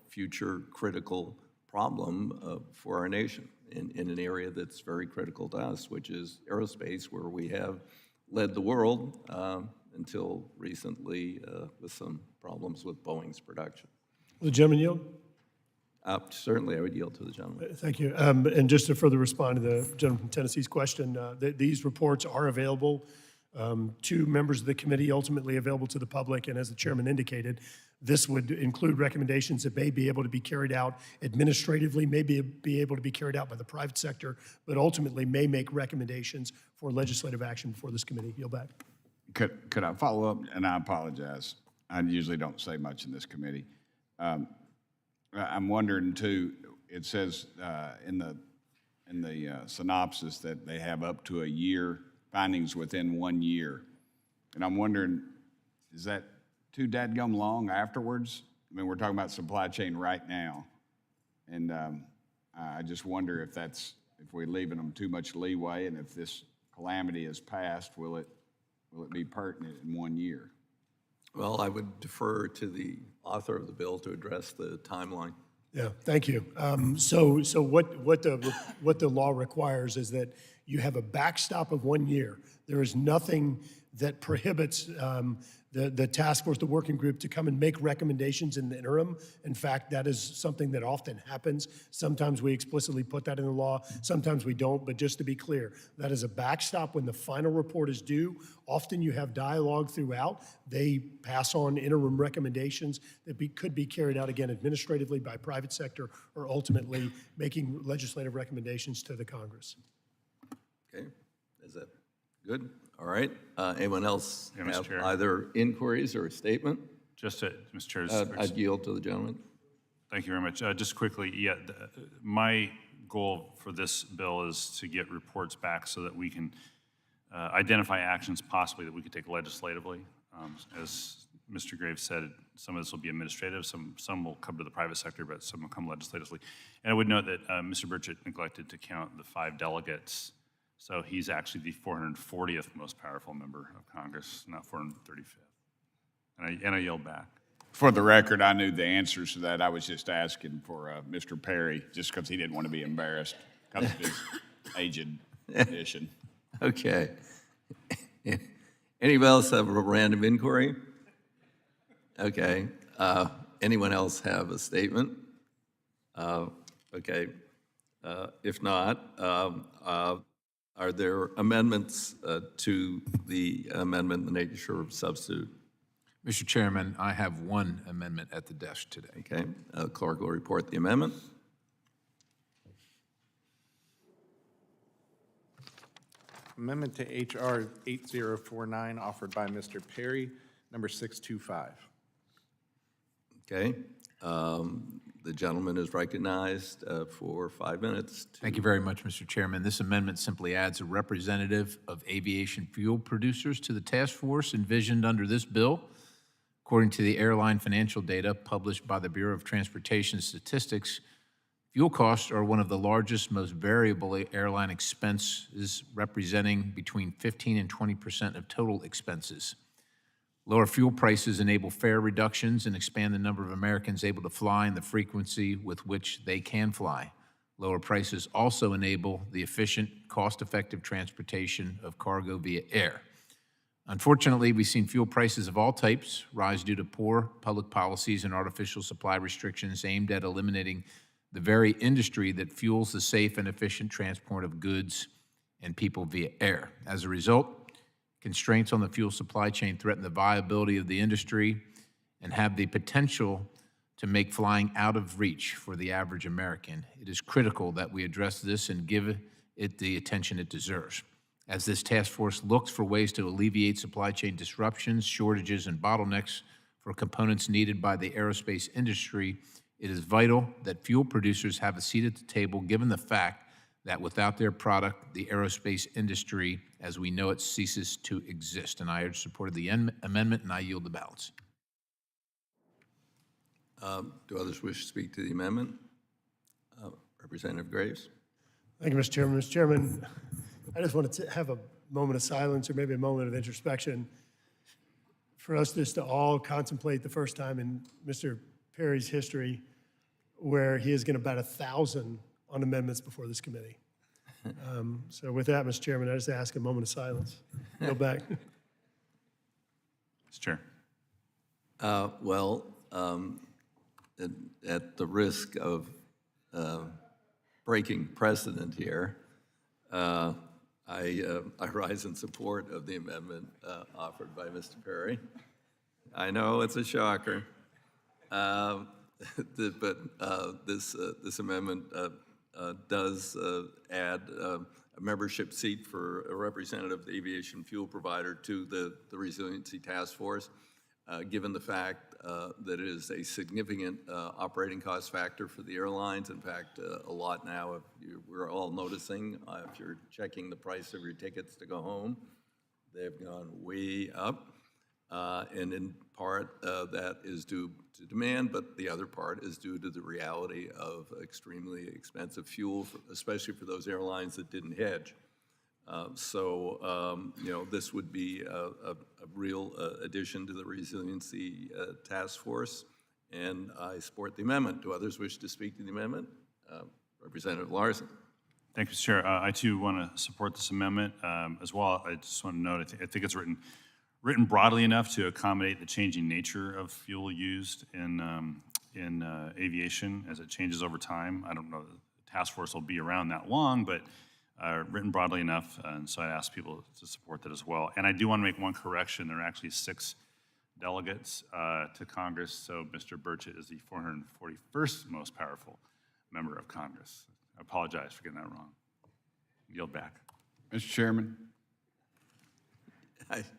future critical problem for our nation in an area that's very critical to us, which is aerospace, where we have led the world until recently with some problems with Boeing's production. Will the gentleman yield? Certainly, I would yield to the gentleman. Thank you. And just to further respond to the gentleman from Tennessee's question, these reports are available to members of the committee, ultimately available to the public. And as the chairman indicated, this would include recommendations that may be able to be carried out administratively, may be able to be carried out by the private sector, but ultimately may make recommendations for legislative action before this committee. Yield back. Could I follow up? And I apologize. I usually don't say much in this committee. I'm wondering too, it says in the synopsis that they have up to a year, findings within 1 year. And I'm wondering, is that too dadgum long afterwards? I mean, we're talking about supply chain right now. And I just wonder if we're leaving them too much leeway, and if this calamity is passed, will it be pertinent in 1 year? Well, I would defer to the author of the bill to address the timeline. Yeah, thank you. So what the law requires is that you have a backstop of 1 year. There is nothing that prohibits the task force, the working group, to come and make recommendations in the interim. In fact, that is something that often happens. Sometimes we explicitly put that in the law, sometimes we don't, but just to be clear, that is a backstop when the final report is due. Often you have dialogue throughout. They pass on interim recommendations that could be carried out, again, administratively by private sector, or ultimately making legislative recommendations to the Congress. Okay, is that good? All right. Anyone else Yeah, Mr. have Chair. either inquiries or a statement? Just to, Mr. Chair, I'd yield to the gentleman. thank you very much. Just quickly, my goal for this bill is to get reports back so that we can identify actions possibly that we could take legislatively. As Mr. Graves said, some of this will be administrative, some will come to the private sector, but some will come legislatively. And I would note that Mr. Burchett neglected to count the 5 delegates. So he's actually the 440th most powerful member of Congress, not 435th. And I yield back. For the record, I knew the answers to that. I was just asking for Mr. Perry, just because he didn't want to be embarrassed because of his aged condition. Okay. Anyone else have a random inquiry? Okay. Anyone else have a statement? Okay. If not, are there amendments to the amendment in the nature of substitute? Mr. Chairman, I have one amendment at the desk today. Okay. Clerk will report the amendment. Amendment to H.R. 8049 offered by Mr. Perry, number 625. Okay. The gentleman is recognized for 5 minutes. Thank you very much, Mr. Chairman. This amendment simply adds a representative of aviation fuel producers to the task force envisioned under this bill. According to the airline financial data published by the Bureau of Transportation Statistics, fuel costs are one of the largest, most variable airline expenses, representing between 15% and 20% of total expenses. Lower fuel prices enable fare reductions and expand the number of Americans able to fly and the frequency with which they can fly. Lower prices also enable the efficient, cost-effective transportation of cargo via air. Unfortunately, we've seen fuel prices of all types rise due to poor public policies and artificial supply restrictions aimed at eliminating the very industry that fuels the safe and efficient transport of goods and people via air. As a result, constraints on the fuel supply chain threaten the viability of the industry and have the potential to make flying out of reach for the average American. It is critical that we address this and give it the attention it deserves. As this task force looks for ways to alleviate supply chain disruptions, shortages, and bottlenecks for components needed by the aerospace industry, it is vital that fuel producers have a seat at the table, given the fact that without their product, the aerospace industry, as we know it, ceases to exist. And I urge support of the amendment, and I yield the balance. Do others wish to speak to the amendment? Representative Graves? Thank you, Mr. Chairman. Mr. Chairman, I just wanted to have a moment of silence or maybe a moment of introspection for us just to all contemplate the first time in Mr. Perry's history where he has getting about 1,000 on amendments before this committee. So with that, Mr. Chairman, I just ask a moment of silence. Go back. Mr. Chair. At the risk of breaking precedent here, I rise in support of the amendment offered by Mr. Perry. I know it's a shocker, but this amendment does add a membership seat for a representative of the aviation fuel provider to the Resiliency Task Force, given the fact that it is a significant operating cost factor for the airlines. In fact, a lot now, we're all noticing, if you're checking the price of your tickets to go home, they've gone way up. And in part, that is due to demand, but the other part is due to the reality of extremely expensive fuel, especially for those airlines that didn't hedge. This would be a real addition to the Resiliency Task Force, and I support the amendment. Do others wish to speak to the amendment? Representative Larson. Thank you, Mr. Chair. I too want to support this amendment as well. I just want to note, I think it's written broadly enough to accommodate the changing nature of fuel used in aviation as it changes over time. I don't know that the task force will be around that long, but written broadly enough, and so I ask people to support that as well. And I do want to make one correction. There are actually 6 delegates to Congress, so Mr. Burchett is the 441st most powerful member of Congress. I apologize for getting that wrong. Yield back. Mr. Chairman,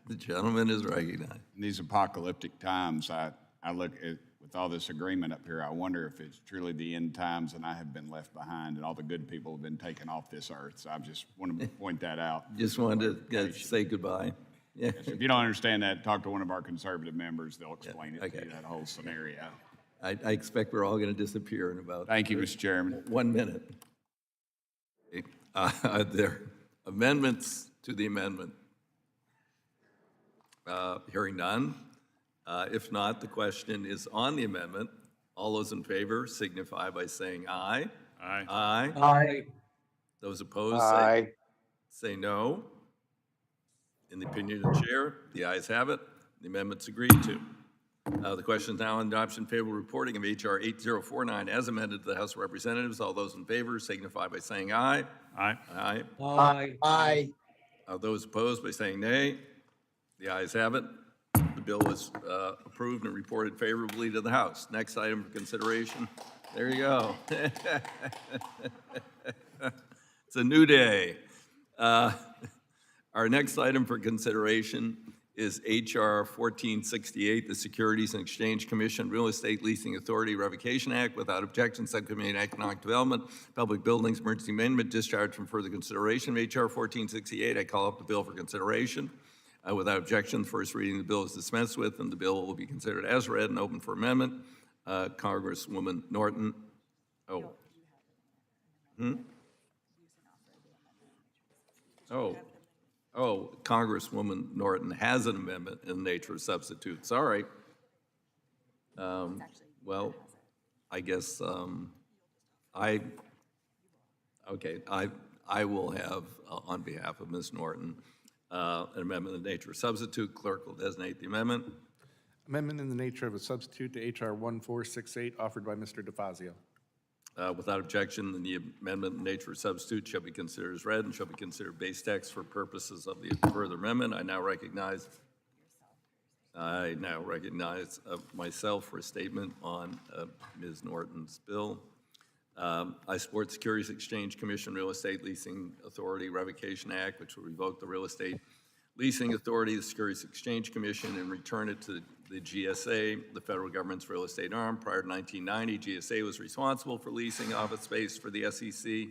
The gentleman is recognized. in these apocalyptic times, I look at, with all this agreement up here, I wonder if it's truly the end times and I have been left behind and all the good people have been taken off this earth. So I just want to point that out. Just wanted to say goodbye. Yeah. So if you don't understand that, talk to one of our conservative members. They'll explain it to okay. you, that whole scenario. I expect we're all going to disappear in about Thank you, Mr. Chairman. 1 minute. There are amendments to the amendment. Hearing none. If not, the question is on the amendment. All those in favor signify by saying aye. Aye. Aye. Aye. Those opposed Aye. say no. In the opinion of the chair, the ayes have it. The amendment's agreed to. The question is now on adoption favorable reporting of H.R. 8049 as amended to the House of Representatives. All those in favor signify by saying aye. Aye. Aye. Aye. Aye. Those opposed by saying nay. The ayes have it. The bill is approved and reported favorably to the House. Next item for consideration. There you go. It's a new day. Our next item for consideration is H.R. 1468, the Securities and Exchange Commission Real Estate Leasing Authority Revocation Act. Without objection, Subcommittee on Economic Development, Public Buildings, Emergency Amendment, discharged from further consideration of H.R. 1468. I call up the bill for consideration. Without objection, the first reading of the bill is dispensed with, and the bill will be considered as read and open for amendment. Congresswoman Norton. Oh. Oh, Congresswoman Norton has an amendment in the nature of substitutes. All right. Well, I guess I will have, on behalf of Ms. Norton, an amendment in the nature of substitute. Clerk will designate the amendment. Amendment in the nature of a substitute to H.R. 1468 offered by Mr. DeFazio. Without objection, the amendment in nature of substitute shall be considered as read and shall be considered base text for purposes of the further amendment. I now recognize myself for a statement on Ms. Norton's bill. I support Securities Exchange Commission Real Estate Leasing Authority Revocation Act, which will revoke the Real Estate Leasing Authority, the Securities Exchange Commission, and return it to the GSA, the federal government's real estate arm. Prior to 1990, GSA was responsible for leasing office space for the SEC,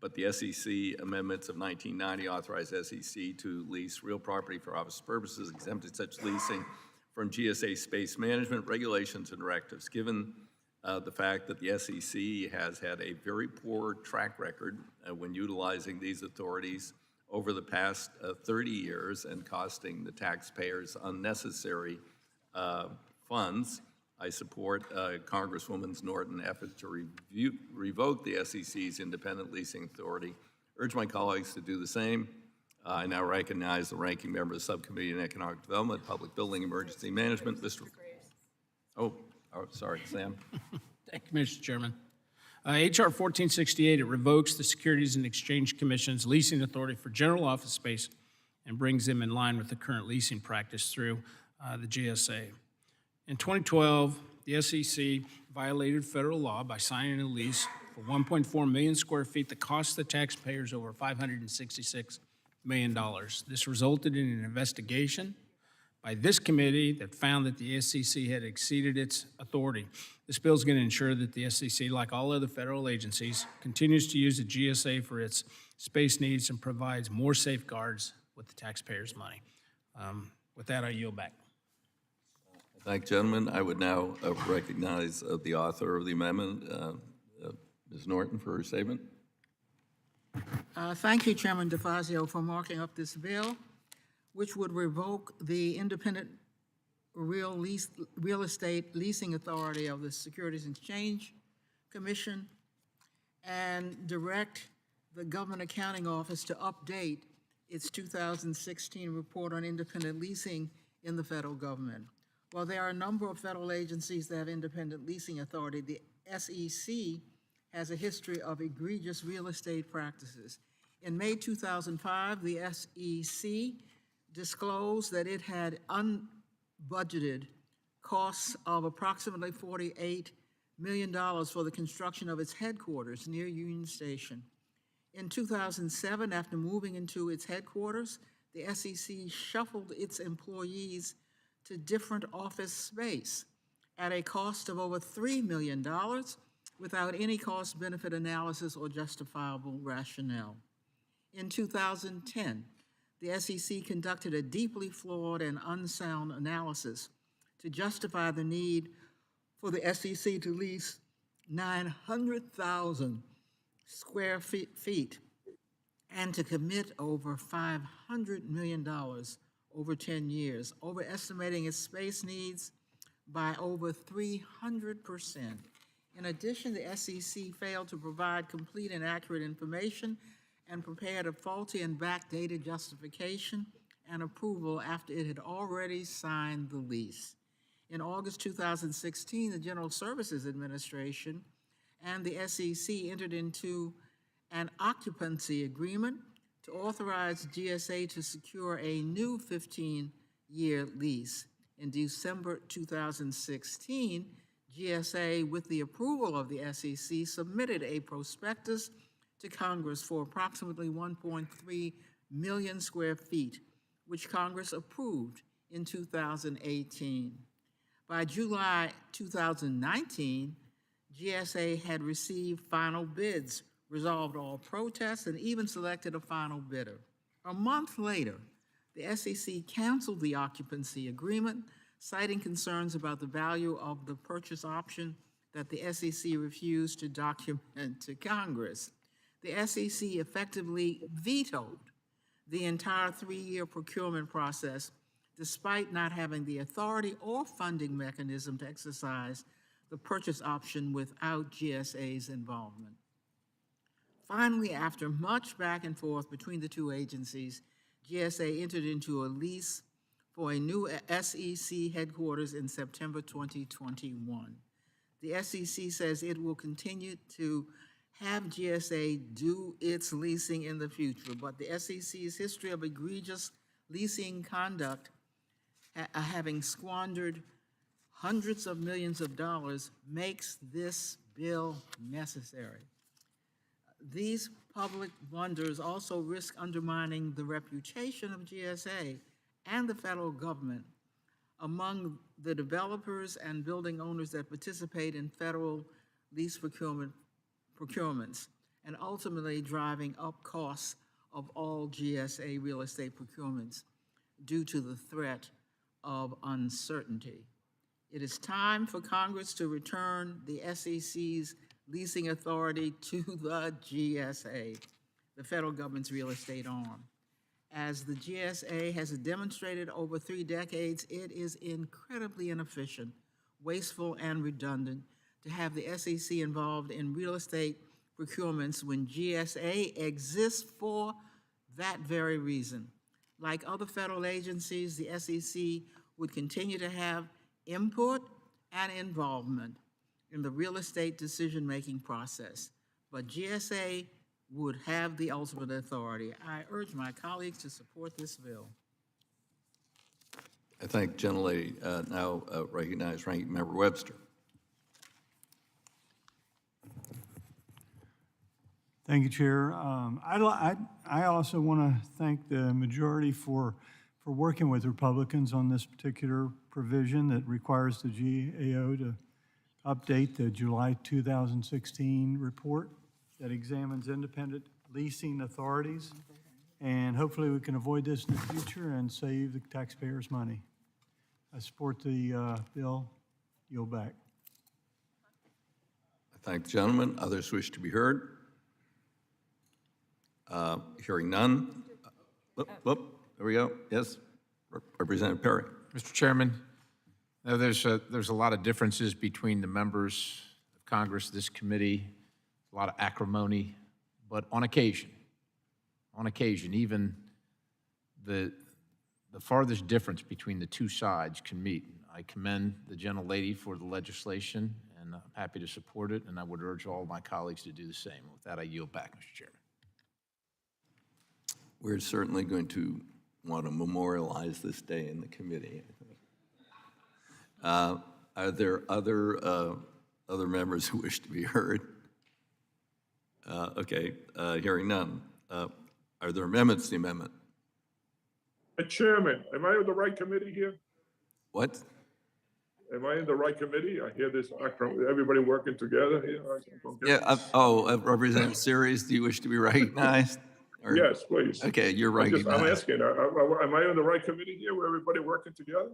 but the SEC amendments of 1990 authorized SEC to lease real property for office purposes, exempted such leasing from GSA space management regulations and directives. Given the fact that the SEC has had a very poor track record when utilizing these authorities over the past 30 years and costing the taxpayers unnecessary funds, I support Congresswoman Norton's effort to revoke the SEC's independent leasing authority. Urge my colleagues to do the same. I now recognize the ranking member of the Subcommittee on Economic Development, Public Building, Emergency Management, Mr. Sorry, Sam. Thank you, Mr. Chairman. H.R. 1468, it revokes the Securities and Exchange Commission's leasing authority for general office space and brings them in line with the current leasing practice through the GSA. In 2012, the SEC violated federal law by signing a lease for 1.4 million square feet that cost the taxpayers over $566 million. This resulted in an investigation by this committee that found that the SEC had exceeded its authority. This bill is going to ensure that the SEC, like all other federal agencies, continues to use the GSA for its space needs and provides more safeguards with the taxpayers' money. With that, I yield back. Thank you, gentlemen. I would now recognize the author of the amendment, Ms. Norton, for her statement. Thank you, Chairman DeFazio, for marking up this bill, which would revoke the independent real estate leasing authority of the Securities and Exchange Commission and direct the Government Accounting Office to update its 2016 report on independent leasing in the federal government. While there are a number of federal agencies that have independent leasing authority, the SEC has a history of egregious real estate practices. In May 2005, the SEC disclosed that it had unbudgeted costs of approximately $48 million for the construction of its headquarters near Union Station. In 2007, after moving into its headquarters, the SEC shuffled its employees to different office space at a cost of over $3 million without any cost-benefit analysis or justifiable rationale. In 2010, the SEC conducted a deeply flawed and unsound analysis to justify the need for the SEC to lease 900,000 square feet and to commit over $500 million over 10 years, overestimating its space needs by over 300%. In addition, the SEC failed to provide complete and accurate information and prepared a faulty and backdated justification and approval after it had already signed the lease. In August 2016, the General Services Administration and the SEC entered into an occupancy agreement to authorize GSA to secure a new 15-year lease. In December 2016, GSA, with the approval of the SEC, submitted a prospectus to Congress for approximately 1.3 million square feet, which Congress approved in 2018. By July 2019, GSA had received final bids, resolved all protests, and even selected a final bidder. A month later, the SEC canceled the occupancy agreement, citing concerns about the value of the purchase option that the SEC refused to document to Congress. The SEC effectively vetoed the entire 3-year procurement process, despite not having the authority or funding mechanism to exercise the purchase option without GSA's involvement. Finally, after much back and forth between the two agencies, GSA entered into a lease for a new SEC headquarters in September 2021. The SEC says it will continue to have GSA do its leasing in the future, but the SEC's history of egregious leasing conduct, having squandered hundreds of millions of dollars, makes this bill necessary. These public blunders also risk undermining the reputation of GSA and the federal government among the developers and building owners that participate in federal lease procurements, and ultimately driving up costs of all GSA real estate procurements due to the threat of uncertainty. It is time for Congress to return the SEC's leasing authority to the GSA, the federal government's real estate arm. As the GSA has demonstrated over 3 decades, it is incredibly inefficient, wasteful, and redundant to have the SEC involved in real estate procurements when GSA exists for that very reason. Like other federal agencies, the SEC would continue to have input and involvement in the real estate decision-making process, but GSA would have the ultimate authority. I urge my colleagues to support this bill. I thank the gentlelady. Now recognize Ranking Member Webster. Thank you, Chair. I also want to thank the majority for working with Republicans on this particular provision that requires the GAO to update the July 2016 report that examines independent leasing authorities. And hopefully we can avoid this in the future and save the taxpayers' money. I support the bill. Yield back. I thank the gentleman. Others wish to be heard? Hearing none. There we go. Yes, Representative Perry. Mr. Chairman, now there's a lot of differences between the members of Congress, this committee, a lot of acrimony, but on occasion, even the farthest difference between the two sides can meet. I commend the gentlelady for the legislation, and I'm happy to support it, and I would urge all my colleagues to do the same. With that, I yield back, Mr. Chairman. We're certainly going to want to memorialize this day in the committee. Are there other members who wish to be heard? Okay, hearing none. Are there amendments to the amendment? Chairman, am I in the right committee here? What? Am I in the right committee? I hear this, everybody working together here. Yeah, Representative Series, do you wish to be recognized? Or- Yes, please. Okay, you're I'm recognized. asking, am I in the right committee here where everybody working together?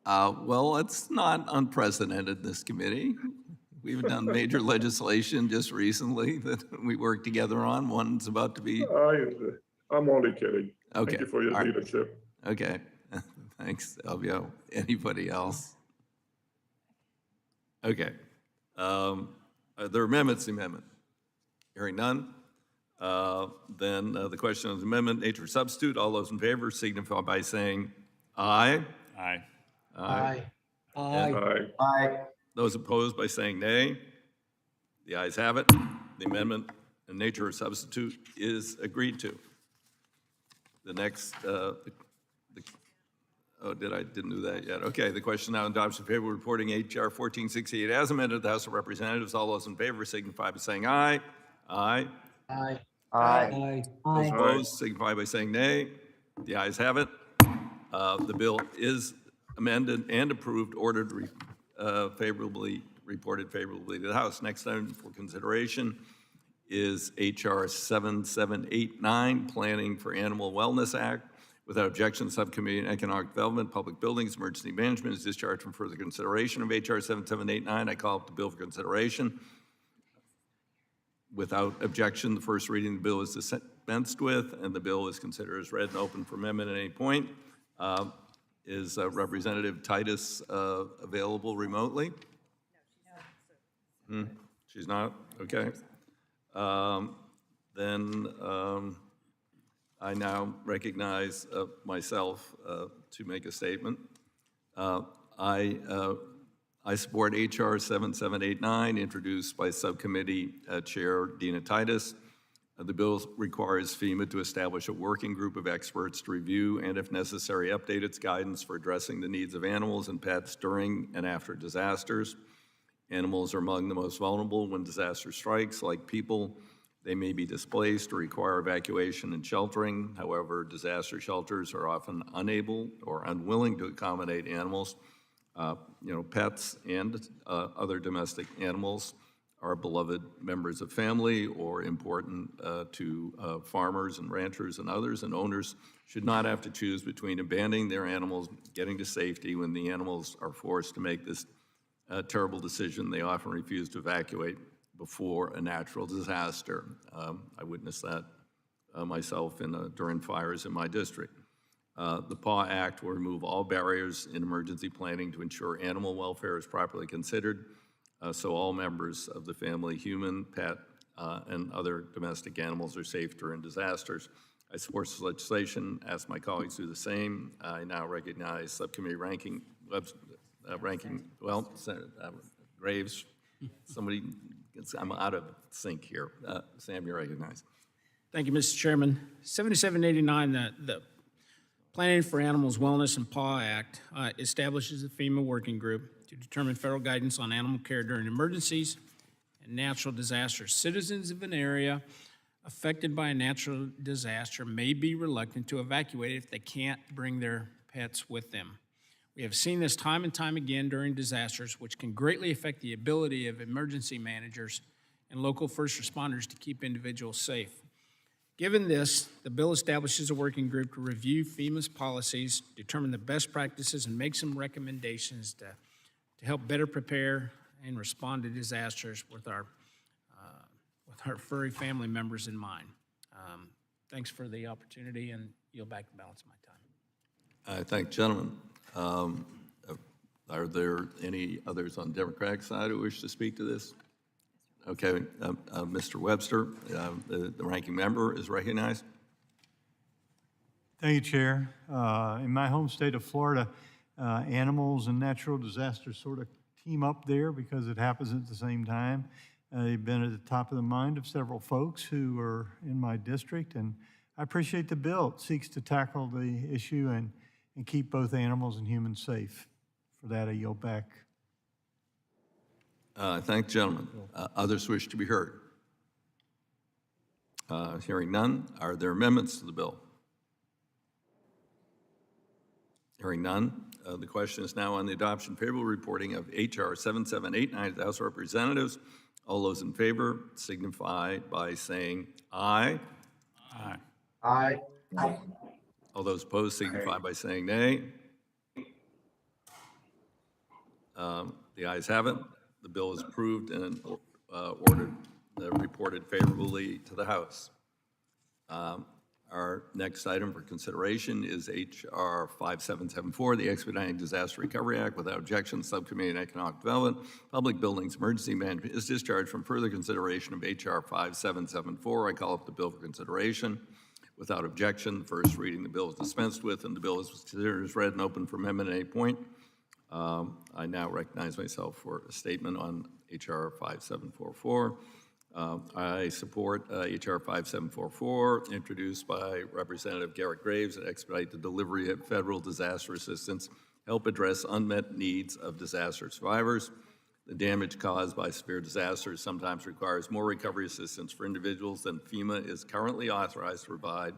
Well, it's not unprecedented, this committee. We've done major legislation just recently that we worked together on. One's about to be, I'm only kidding. Okay, Thank you for your all right. leadership. okay. Thanks, Elvio. Anybody else? Okay. Are there amendments to the amendment? Hearing none. Then the question on the amendment, nature of substitute. All those in favor signify by saying aye. Aye. Aye. Aye. Those opposed by saying nay. The ayes have it. The amendment and nature of substitute is agreed to. The next, didn't do that yet. Okay, the question now on adoption of favorable reporting HR 1468 as amended, the House of Representatives. All those in favor signify by saying aye. Aye. Aye. Those opposed signify by saying nay. The ayes have it. The bill is amended and approved, ordered reported favorably to the House. Next item for consideration is HR 7789, Planning for Animal Wellness Act. Without objection, the Subcommittee on Economic Development, Public Buildings, Emergency Management is discharged from further consideration of HR 7789. I call up the bill for consideration. Without objection, the first reading of the bill is dispensed with, and the bill is considered as read and open for amendment at any point. Is Representative Titus available remotely? No, she's not. Okay. Then I now recognize myself to make a statement. I support HR 7789, introduced by Subcommittee Chair Dina Titus. The bill requires FEMA to establish a working group of experts to review and, if necessary, update its guidance for addressing the needs of animals and pets during and after disasters. Animals are among the most vulnerable when disaster strikes. Like people, they may be displaced or require evacuation and sheltering. However, disaster shelters are often unable or unwilling to accommodate animals, pets and other domestic animals. are beloved members of family or important to farmers and ranchers and others, and owners should not have to choose between abandoning their animals, getting to safety when the animals are forced to make this terrible decision. They often refuse to evacuate before a natural disaster. I witnessed that myself during fires in my district. The PAW Act will remove all barriers in emergency planning to ensure animal welfare is properly considered, so all members of the family, human, pet, and other domestic animals are safe during disasters. I support this legislation. Ask my colleagues to do the same. I now recognize Subcommittee Graves. Somebody, I'm out of sync here. Sam, you're recognized. Thank you, Mr. Chairman. 7789, the Planning for Animals Wellness and PAW Act establishes a FEMA working group to determine federal guidance on animal care during emergencies and natural disasters. Citizens of an area affected by a natural disaster may be reluctant to evacuate if they can't bring their pets with them. We have seen this time and time again during disasters, which can greatly affect the ability of emergency managers and local first responders to keep individuals safe. Given this, the bill establishes a working group to review FEMA's policies, determine the best practices, and make some recommendations to help better prepare and respond to disasters with our furry family members in mind. Thanks for the opportunity, and yield back the balance of my time. I thank the gentleman. Are there any others on the Democratic side who wish to speak to this? Okay, Mr. Webster, the ranking member is recognized. Thank you, Chair. In my home state of Florida, animals and natural disasters sort of team up there because it happens at the same time. They've been at the top of the mind of several folks who are in my district, and I appreciate the bill. It seeks to tackle the issue and keep both animals and humans safe. For that, I yield back. Thank the gentleman. Others wish to be heard? Hearing none, are there amendments to the bill? Hearing none, the question is now on the adoption favorable reporting of H.R. 7789 to the House of Representatives. All those in favor signify by saying aye. Aye. Aye. All those opposed signify by saying nay. The ayes have it. The bill is approved and reported favorably to the House. Our next item for consideration is H.R. 5774, the Expediting Disaster Recovery Act. Without objection, Subcommittee on Economic Development, Public Buildings, Emergency Management is discharged from further consideration of H.R. 5774. I call up the bill for consideration. Without objection, first reading, the bill is dispensed with, and the bill is considered as read and open for amendment at any point. I now recognize myself for a statement on H.R. 5744. I support H.R. 5744, introduced by Representative Garrett Graves, that expedite the delivery of federal disaster assistance, help address unmet needs of disaster survivors. The damage caused by severe disasters sometimes requires more recovery assistance for individuals than FEMA is currently authorized to provide,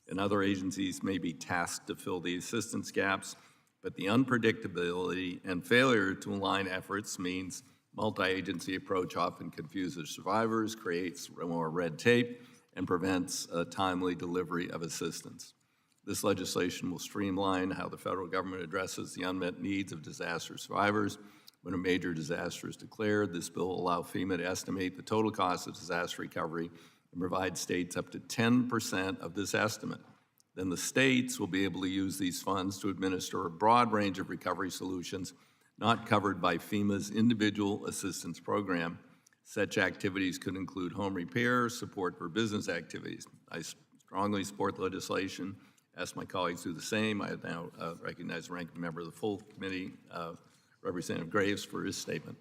and other agencies may be tasked to fill the assistance gaps. But the unpredictability and failure to align efforts means multi-agency approach often confuses survivors, creates more red tape, and prevents a timely delivery of assistance. This legislation will streamline how the federal government addresses the unmet needs of disaster survivors. When a major disaster is declared, this bill will allow FEMA to estimate the total cost of disaster recovery and provide states up to 10% of this estimate. Then the states will be able to use these funds to administer a broad range of recovery solutions not covered by FEMA's individual assistance program. Such activities could include home repair, support for business activities. I strongly support the legislation. Ask my colleagues to do the same. I now recognize the ranking member of the full committee, Representative Graves, for his statement.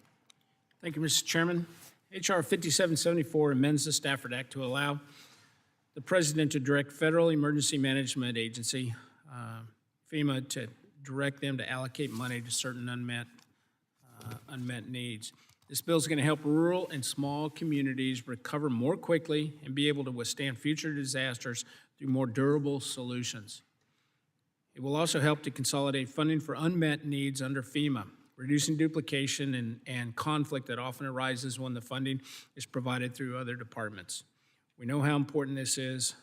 Thank you, Mr. Chairman. H.R. 5774 amends the Stafford Act to allow the President to direct Federal Emergency Management Agency, FEMA, to direct them to allocate money to certain unmet needs. This bill is going to help rural and small communities recover more quickly and be able to withstand future disasters through more durable solutions. It will also help to consolidate funding for unmet needs under FEMA, reducing duplication and conflict that often arises when the funding is provided through other departments. We know how important this is.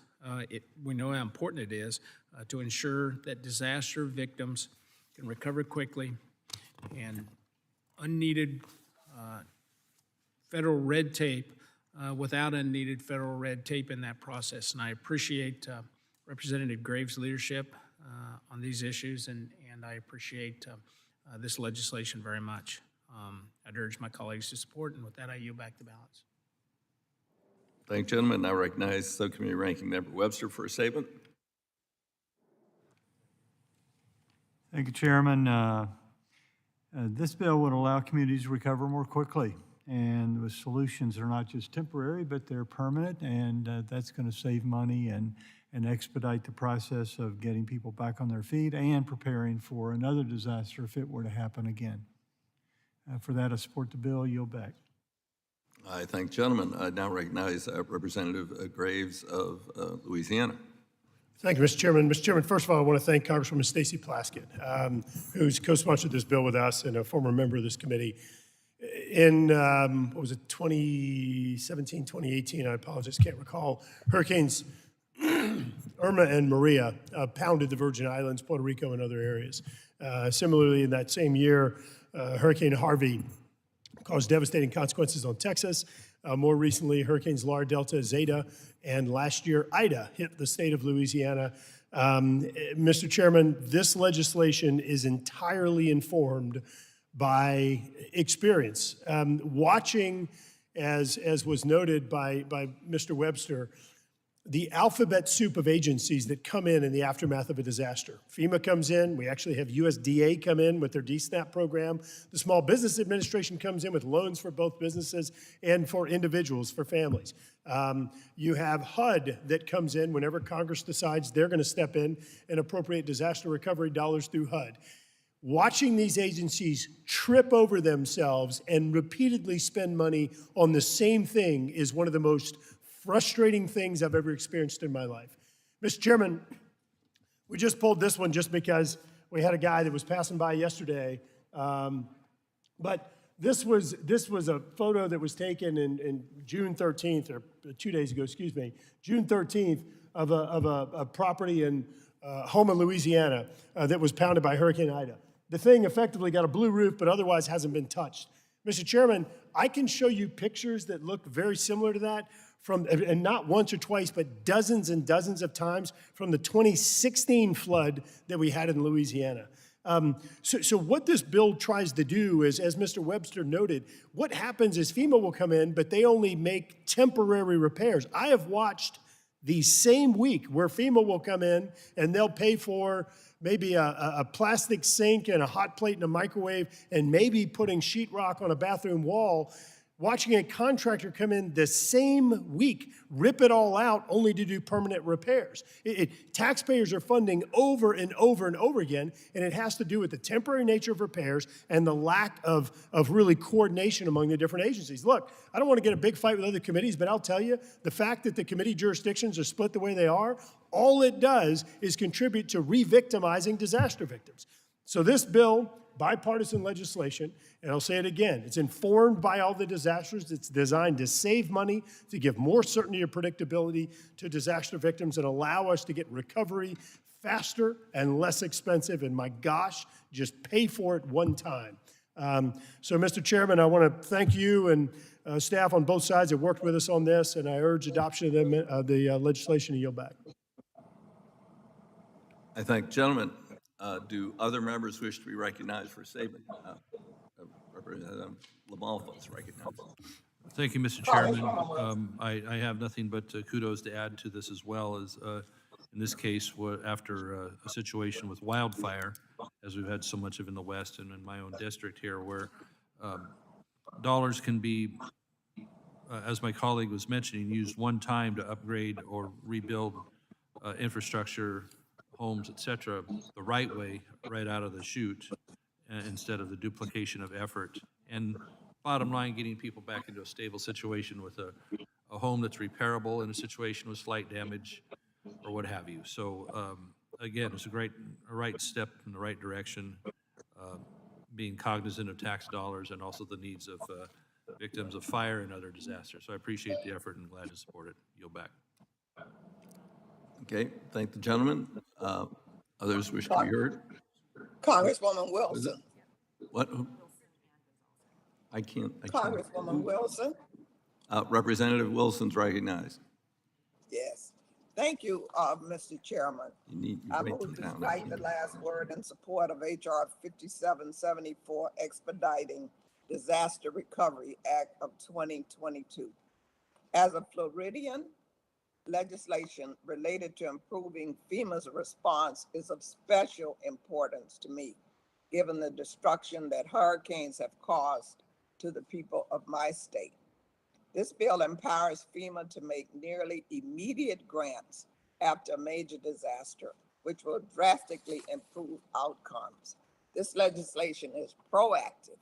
We know how important it is to ensure that disaster victims can recover quickly, and unneeded federal red tape without unneeded federal red tape in that process. And I appreciate Representative Graves' leadership on these issues, and I appreciate this legislation very much. I'd urge my colleagues to support, and with that, I yield back the balance. Thank you, gentlemen. I recognize Subcommittee Ranking Member Webster for a statement. Thank you, Chairman. This bill would allow communities to recover more quickly, and with solutions that are not just temporary, but they're permanent, and that's going to save money and expedite the process of getting people back on their feet and preparing for another disaster if it were to happen again. For that, I support the bill. Yield back. I thank gentlemen. I now recognize Representative Graves of Louisiana. Thank you, Mr. Chairman. Mr. Chairman, first of all, I want to thank Congresswoman Stacey Plaskett, who's co-sponsored this bill with us and a former member of this committee. In, 2017, 2018, I apologize, can't recall, Hurricanes Irma and Maria pounded the Virgin Islands, Puerto Rico, and other areas. Similarly, in that same year, Hurricane Harvey caused devastating consequences on Texas. More recently, Hurricanes Laura, Delta, Zeta, and last year, Ida hit the state of Louisiana. Mr. Chairman, this legislation is entirely informed by experience. Watching, as was noted by Mr. Webster, the alphabet soup of agencies that come in the aftermath of a disaster. FEMA comes in. We actually have USDA come in with their DSNAP program. The Small Business Administration comes in with loans for both businesses and for individuals, for families. You have HUD that comes in whenever Congress decides they're going to step in and appropriate disaster recovery dollars through HUD. Watching these agencies trip over themselves and repeatedly spend money on the same thing is one of the most frustrating things I've ever experienced in my life. Mr. Chairman, we just pulled this one just because we had a guy that was passing by yesterday. But this was a photo that was taken in June 13th, or 2 days ago, excuse me, June 13th of a property in Houma, Louisiana that was pounded by Hurricane Ida. The thing effectively got a blue roof, but otherwise hasn't been touched. Mr. Chairman, I can show you pictures that look very similar to that and not once or twice, but dozens and dozens of times from the 2016 flood that we had in Louisiana. So what this bill tries to do is, as Mr. Webster noted, what happens is FEMA will come in, but they only make temporary repairs. I have watched the same week where FEMA will come in and they'll pay for maybe a plastic sink and a hot plate and a microwave and maybe putting sheetrock on a bathroom wall. Watching a contractor come in the same week, rip it all out, only to do permanent repairs. Taxpayers are funding over and over and over again, and it has to do with the temporary nature of repairs and the lack of really coordination among the different agencies. Look, I don't want to get a big fight with other committees, but I'll tell you, the fact that the committee jurisdictions are split the way they are, all it does is contribute to re-victimizing disaster victims. So this bill, bipartisan legislation, and I'll say it again, it's informed by all the disasters. It's designed to save money, to give more certainty and predictability to disaster victims and allow us to get recovery faster and less expensive. And my gosh, just pay for it one time. So, Mr. Chairman, I want to thank you and staff on both sides that worked with us on this, and I urge adoption of the legislation to yield back. I thank gentlemen. Do other members wish to be recognized for a statement? Representative Lamalfa is recognized. Thank you, Mr. Chairman. I have nothing but kudos to add to this, as well as, in this case, after a situation with wildfire, as we've had so much of in the West and in my own district here, where dollars can be, as my colleague was mentioning, used one time to upgrade or rebuild infrastructure, homes, et cetera, the right way, right out of the chute, instead of the duplication of effort. And bottom line, getting people back into a stable situation with a home that's repairable in a situation with slight damage or what have you. So again, it's a right step in the right direction. being cognizant of tax dollars and also the needs of victims of fire and other disasters. So I appreciate the effort and glad to support it. Yield back. Okay, thank the gentleman. Others wish to be heard? Congresswoman Was it? Wilson. What? I can't. Congresswoman Wilson. Representative Wilson's recognized. Yes. Thank you, Mr. Chairman. You I write move them to down. strike the last word in support of HR 5774 expediting Disaster Recovery Act of 2022. As a Floridian, legislation related to improving FEMA's response is of special importance to me, given the destruction that hurricanes have caused to the people of my state. This bill empowers FEMA to make nearly immediate grants after a major disaster, which will drastically improve outcomes. This legislation is proactive,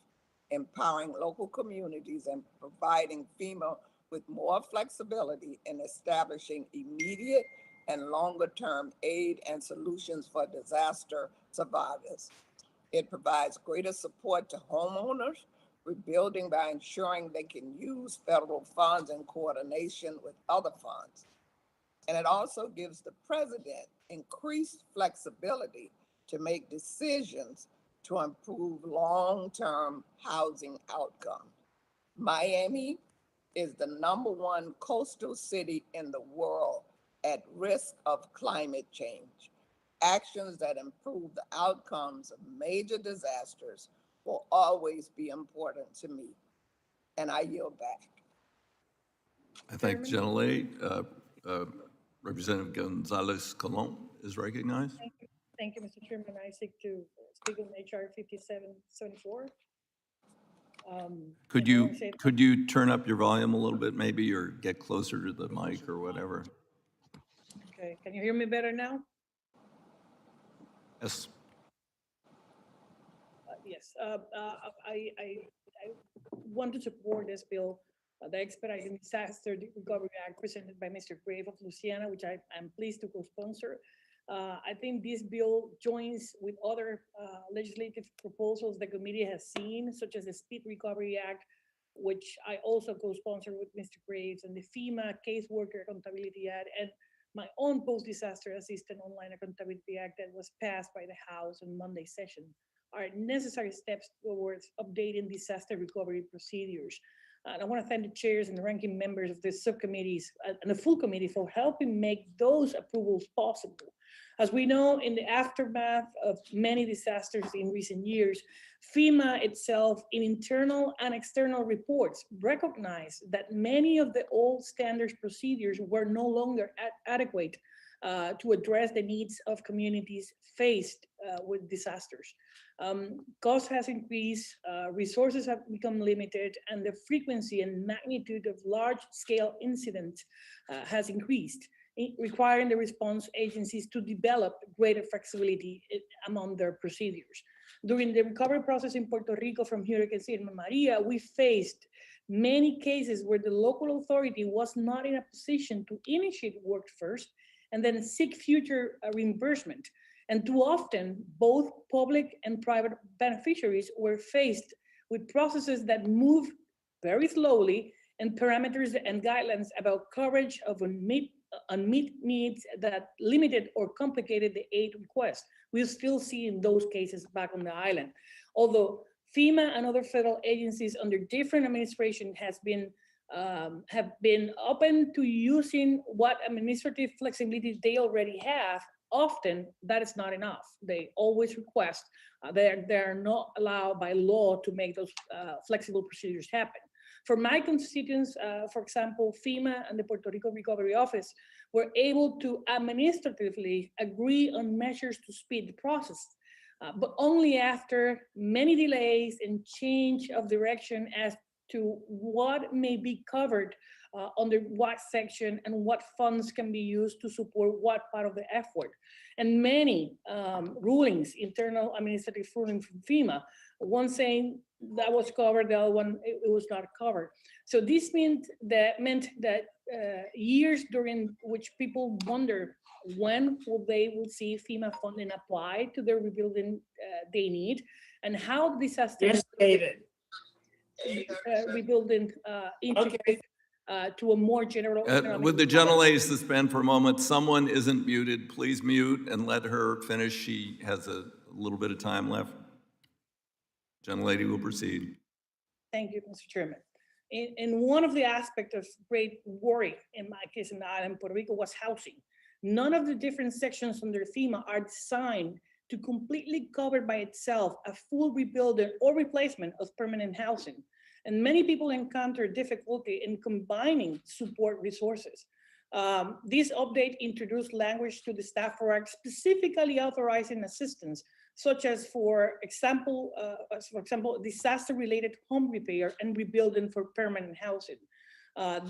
empowering local communities and providing FEMA with more flexibility in establishing immediate and longer-term aid and solutions for disaster survivors. It provides greater support to homeowners, rebuilding by ensuring they can use federal funds in coordination with other funds. And it also gives the president increased flexibility to make decisions to improve long-term housing outcomes. Miami is the #1 coastal city in the world at risk of climate change. Actions that improve the outcomes of major disasters will always be important to me. And I yield back. I thank the gentlelady. Representative Gonzalez Colon is recognized. Thank you, Mr. Chairman. I seek to speak on HR 5774. Could you turn up your volume a little bit maybe, or get closer to the mic or whatever? Okay, can you hear me better now? Yes. Yes, I want to support this bill, the Expedited Disaster Recovery Act presented by Mr. Grave of Louisiana, which I am pleased to co-sponsor. I think this bill joins with other legislative proposals the committee has seen, such as the Speed Recovery Act, which I also co-sponsor with Mr. Graves, and the FEMA Caseworker Accountability Act, and my own Post-Disaster Assistant Online Accountability Act that was passed by the House in Monday session, are necessary steps towards updating disaster recovery procedures. And I want to thank the chairs and the ranking members of the subcommittees and the full committee for helping make those approvals possible. As we know, in the aftermath of many disasters in recent years, FEMA itself, in internal and external reports, recognized that many of the old standards procedures were no longer adequate to address the needs of communities faced with disasters. Cost has increased, resources have become limited, and the frequency and magnitude of large-scale incidents has increased, requiring the response agencies to develop greater flexibility among their procedures. During the recovery process in Puerto Rico from Hurricane Irma Maria, we faced many cases where the local authority was not in a position to initiate work first and then seek future reimbursement. And too often, both public and private beneficiaries were faced with processes that move very slowly and parameters and guidelines about coverage of unmet needs that limited or complicated the aid request. We're still seeing those cases back on the island. Although FEMA and other federal agencies under different administration have been open to using what administrative flexibility they already have, often that is not enough. They always request, they're not allowed by law to make those flexible procedures happen. For my constituents, for example, FEMA and the Puerto Rico Recovery Office were able to administratively agree on measures to speed the process, but only after many delays and change of direction as to what may be covered under what section and what funds can be used to support what part of the effort. And many rulings, internal administrative rulings from FEMA, one saying that was covered, the other one, it was not covered. So this meant that years during which people wonder when will see FEMA funding apply to the rebuilding they need, and how disaster rebuilding integrate to a more general economic Would the recovery. gentlelady suspend for a moment? Someone isn't muted. Please mute and let her finish. She has a little bit of time left. Gentlelady will proceed. Thank you, Mr. Chairman. And one of the aspects of great worry in my case in the island, Puerto Rico, was housing. None of the different sections under FEMA are designed to completely cover by itself a full rebuilding or replacement of permanent housing. And many people encounter difficulty in combining support resources. This update introduced language to the staff work specifically authorizing assistance, such as, for example, disaster-related home repair and rebuilding for permanent housing.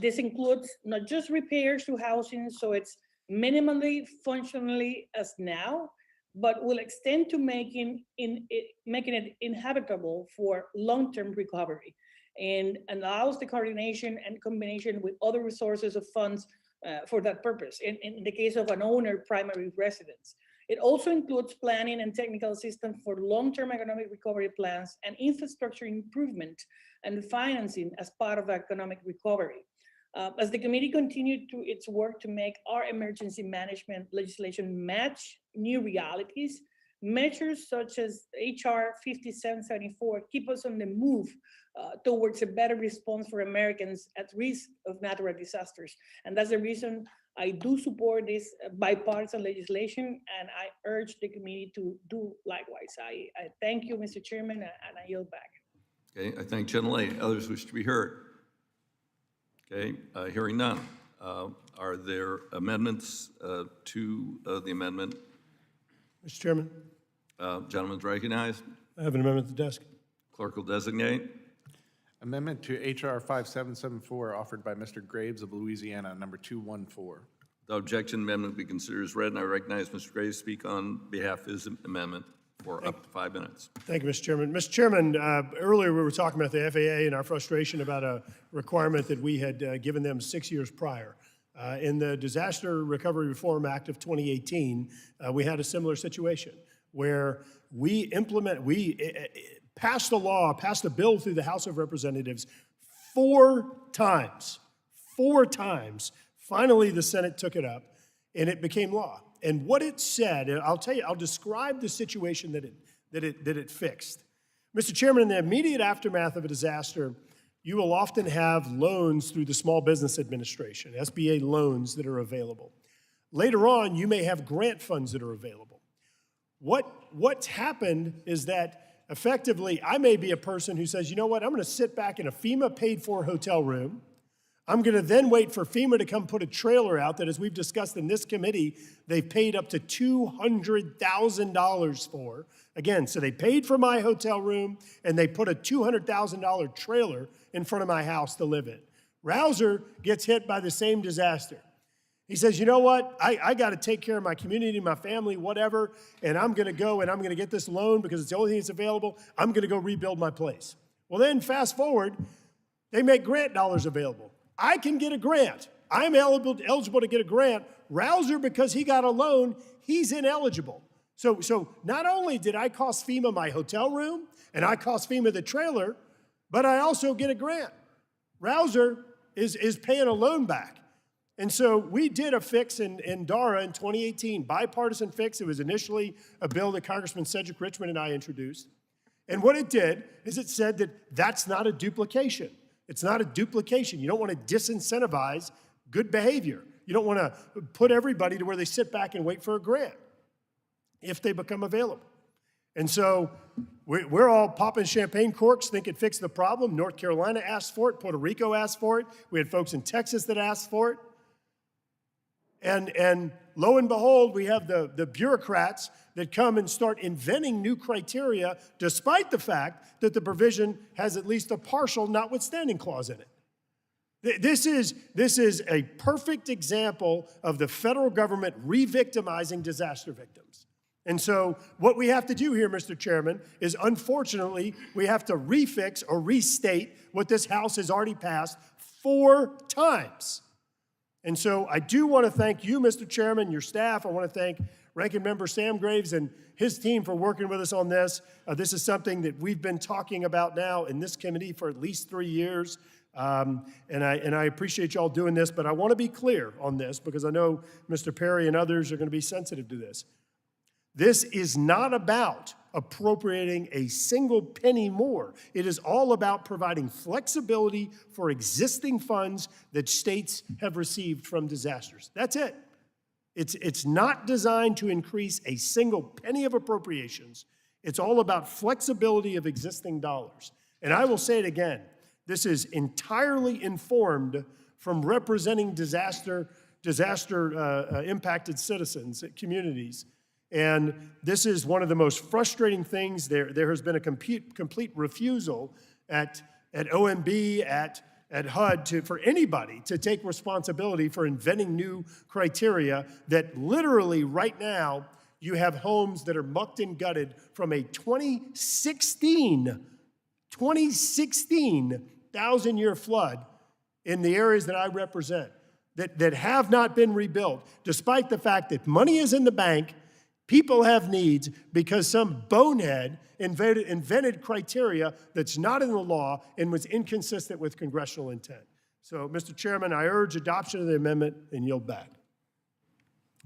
This includes not just repairs to housing, so it's minimally functionally as now, but will extend to making it inhabitable for long-term recovery, and allows the coordination and combination with other resources of funds for that purpose, in the case of an owner primary residence. It also includes planning and technical assistance for long-term economic recovery plans and infrastructure improvement and financing as part of economic recovery. As the committee continued to its work to make our emergency management legislation match new realities, measures such as HR 5774 keep us on the move towards a better response for Americans at risk of natural disasters. And that's the reason I do support this bipartisan legislation, and I urge the committee to do likewise. I thank you, Mr. Chairman, and I yield back. Okay, I thank gentlelady. Others wish to be heard? Okay, hearing none. Are there amendments to the amendment? Mr. Chairman, Gentleman's recognized. I have an amendment at the desk. Clerk will designate. Amendment to HR 5774 offered by Mr. Graves of Louisiana, number 214. Without objection, the amendment will be considered as read, and I recognize Mr. Graves to speak on behalf of his amendment for up to 5 minutes. Thank you, Mr. Chairman. Mr. Chairman, earlier we were talking about the FAA and our frustration about a requirement that we had given them 6 years prior. In the Disaster Recovery Reform Act of 2018, we had a similar situation where we passed a law, passed a bill through the House of Representatives 4 times. 4 times. Finally, the Senate took it up, and it became law. And what it said, and I'll tell you, I'll describe the situation that it fixed. Mr. Chairman, in the immediate aftermath of a disaster, you will often have loans through the Small Business Administration, SBA loans that are available. Later on, you may have grant funds that are available. What's happened is that effectively, I may be a person who says, you know what, I'm going to sit back in a FEMA paid-for hotel room. I'm going to then wait for FEMA to come put a trailer out that, as we've discussed in this committee, they've paid up to $200,000 for. Again, so they paid for my hotel room, and they put a $200,000 trailer in front of my house to live in. Rouser gets hit by the same disaster. He says, you know what, I got to take care of my community, my family, whatever, and I'm going to go and I'm going to get this loan because it's the only thing that's available. I'm going to go rebuild my place. Well, then fast forward, they make grant dollars available. I can get a grant. I'm eligible to get a grant. Rouser, because he got a loan, he's ineligible. So not only did I cost FEMA my hotel room and I cost FEMA the trailer, but I also get a grant. Rouser is paying a loan back. And so we did a fix in DARA in 2018, bipartisan fix. It was initially a bill that Congressman Cedric Richmond and I introduced. And what it did is it said that that's not a duplication. It's not a duplication. You don't want to disincentivize good behavior. You don't want to put everybody to where they sit back and wait for a grant if they become available. And so we're all popping champagne corks, think it fixed the problem. North Carolina asked for it. Puerto Rico asked for it. We had folks in Texas that asked for it. And lo and behold, we have the bureaucrats that come and start inventing new criteria despite the fact that the provision has at least a partial notwithstanding clause in it. This is a perfect example of the federal government re-victimizing disaster victims. And so what we have to do here, Mr. Chairman, is unfortunately we have to refix or restate what this House has already passed 4 times. And so I do want to thank you, Mr. Chairman, your staff. I want to thank Ranking Member Sam Graves and his team for working with us on this. This is something that we've been talking about now in this committee for at least 3 years. And I appreciate y'all doing this, but I want to be clear on this because I know Mr. Perry and others are going to be sensitive to this. This is not about appropriating a single penny more. It is all about providing flexibility for existing funds that states have received from disasters. That's it. It's not designed to increase a single penny of appropriations. It's all about flexibility of existing dollars. And I will say it again, this is entirely informed from representing disaster impacted citizens, communities. And this is one of the most frustrating things. There has been a complete refusal at OMB, at HUD, for anybody to take responsibility for inventing new criteria that literally right now you have homes that are mucked and gutted from a 2016 1,000-year flood in the areas that I represent that have not been rebuilt, despite the fact that money is in the bank. People have needs because some bonehead invented criteria that's not in the law and was inconsistent with congressional intent. So, Mr. Chairman, I urge adoption of the amendment and yield back.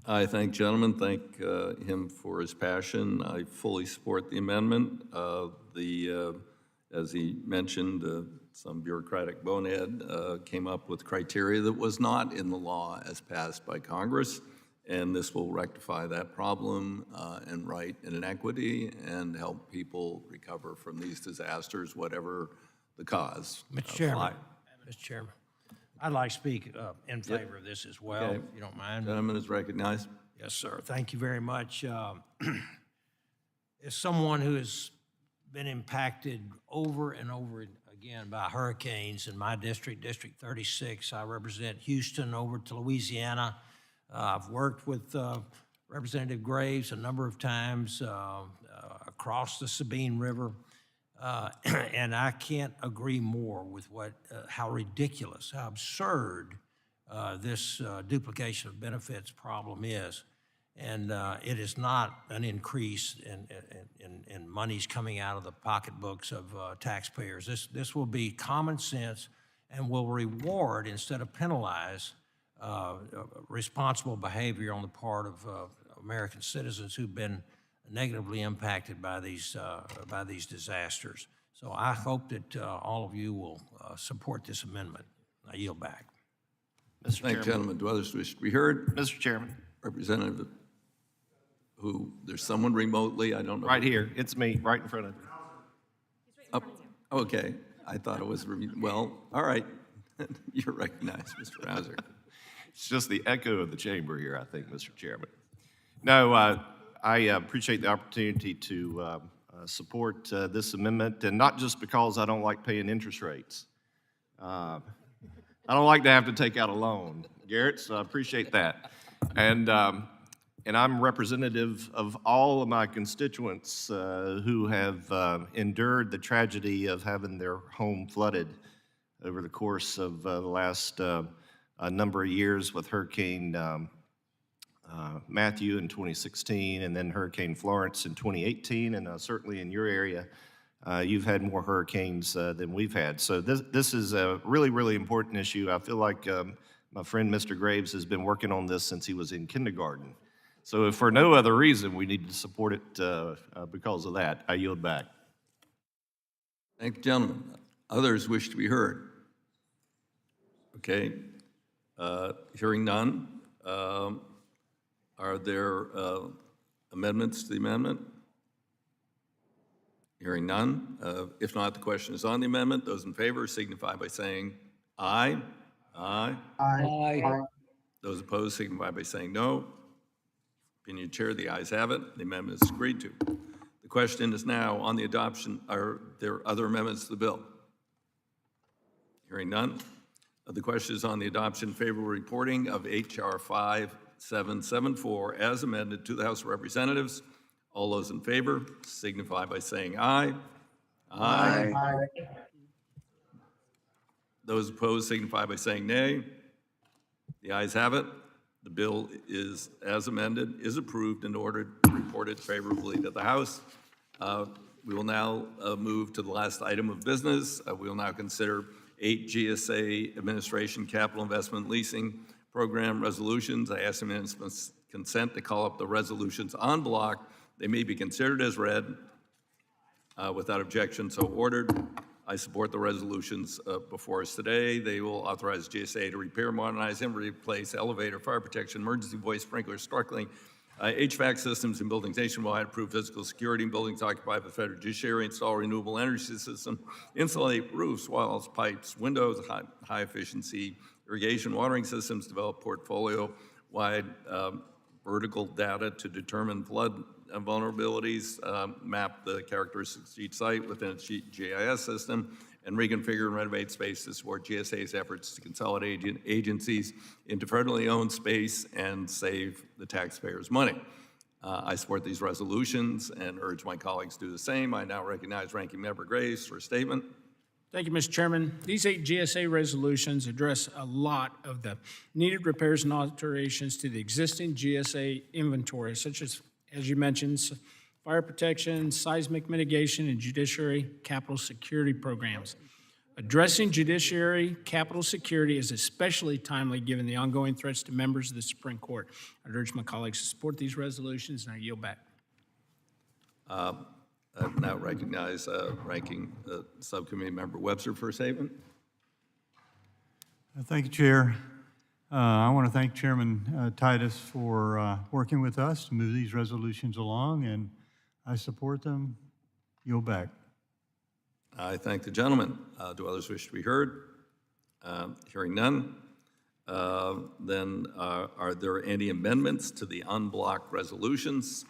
I thank gentleman, thank him for his passion. I fully support the amendment. As he mentioned, some bureaucratic bonehead came up with criteria that was not in the law as passed by Congress. And this will rectify that problem and right and inequity and help people recover from these disasters, whatever the cause. Mr. Chairman, I'd like to speak in favor of this as well, Okay. if you don't mind. Gentleman is recognized. Yes, sir. Thank you very much. As someone who has been impacted over and over again by hurricanes in my district, District 36, I represent Houston over to Louisiana. I've worked with Representative Graves a number of times across the Sabine River, and I can't agree more with how ridiculous, how absurd this duplication of benefits problem is. And it is not an increase in monies coming out of the pocketbooks of taxpayers. This will be common sense and will reward instead of penalize responsible behavior on the part of American citizens who've been negatively impacted by these disasters. So I hope that all of you will support this amendment. I yield back. Thank you, gentlemen. Do others wish to be heard? Mr. Chairman. Representative, there's someone remotely, I don't know. Right here. It's me, right in front of you. Oh, okay. I thought it was, well, all right. You're recognized, Mr. Rouser. It's just the echo of the chamber here, I think, Mr. Chairman. No, I appreciate the opportunity to support this amendment, and not just because I don't like paying interest rates. I don't like to have to take out a loan, Garrett, so I appreciate that. And I'm representative of all of my constituents who have endured the tragedy of having their home flooded over the course of the last number of years with Hurricane Matthew in 2016 and then Hurricane Florence in 2018, and certainly in your area, you've had more hurricanes than we've had. So this is a really, really important issue. I feel like my friend Mr. Graves has been working on this since he was in kindergarten. So if for no other reason, we need to support it because of that. I yield back. Thank you, gentlemen. Others wish to be heard? Okay. Hearing none. Are there amendments to the amendment? Hearing none. If not, the question is on the amendment. Those in favor signify by saying aye. Aye. Aye. Those opposed signify by saying no. Opinion chair, the ayes have it. The amendment is agreed to. The question is now on the adoption. Are there other amendments to the bill? Hearing none. The question is on the adoption favorable reporting of H.R. 5774 as amended to the House of Representatives. All those in favor signify by saying aye. Aye. Aye. Those opposed signify by saying nay. The ayes have it. The bill is, as amended, is approved and ordered reported favorably to the House. We will now move to the last item of business. We will now consider 8 GSA Administration Capital Investment Leasing Program resolutions. I ask unanimous consent to call up the resolutions en bloc. They may be considered as read. Without objection, so ordered. I support the resolutions before us today. They will authorize GSA to repair, modernize, and replace elevator, fire protection, emergency voice sprinkler, sparkling, HVAC systems in buildings nationwide, improve physical security in buildings occupied by the federal judiciary, install renewable energy system, insulate roofs, walls, pipes, windows, high efficiency irrigation watering systems, develop portfolio-wide vertical data to determine flood vulnerabilities, map the characteristics of each site within its GIS system, and reconfigure and renovate space to support GSA's efforts to consolidate agencies into federally owned space and save the taxpayers' money. I support these resolutions and urge my colleagues to do the same. I now recognize Ranking Member Graves for a statement. Thank you, Mr. Chairman. These 8 GSA resolutions address a lot of the needed repairs and alterations to the existing GSA inventory, such as you mentioned, fire protection, seismic mitigation, and judiciary capital security programs. Addressing judiciary capital security is especially timely given the ongoing threats to members of the Supreme Court. I urge my colleagues to support these resolutions, and I yield back. I now recognize Ranking Subcommittee Member Webster for a statement. Thank you, Chair. I want to thank Chairman Titus for working with us to move these resolutions along, and I support them. Yield back. I thank the gentleman. Do others wish to be heard? Hearing none. Then are there any amendments to the unblocked resolutions?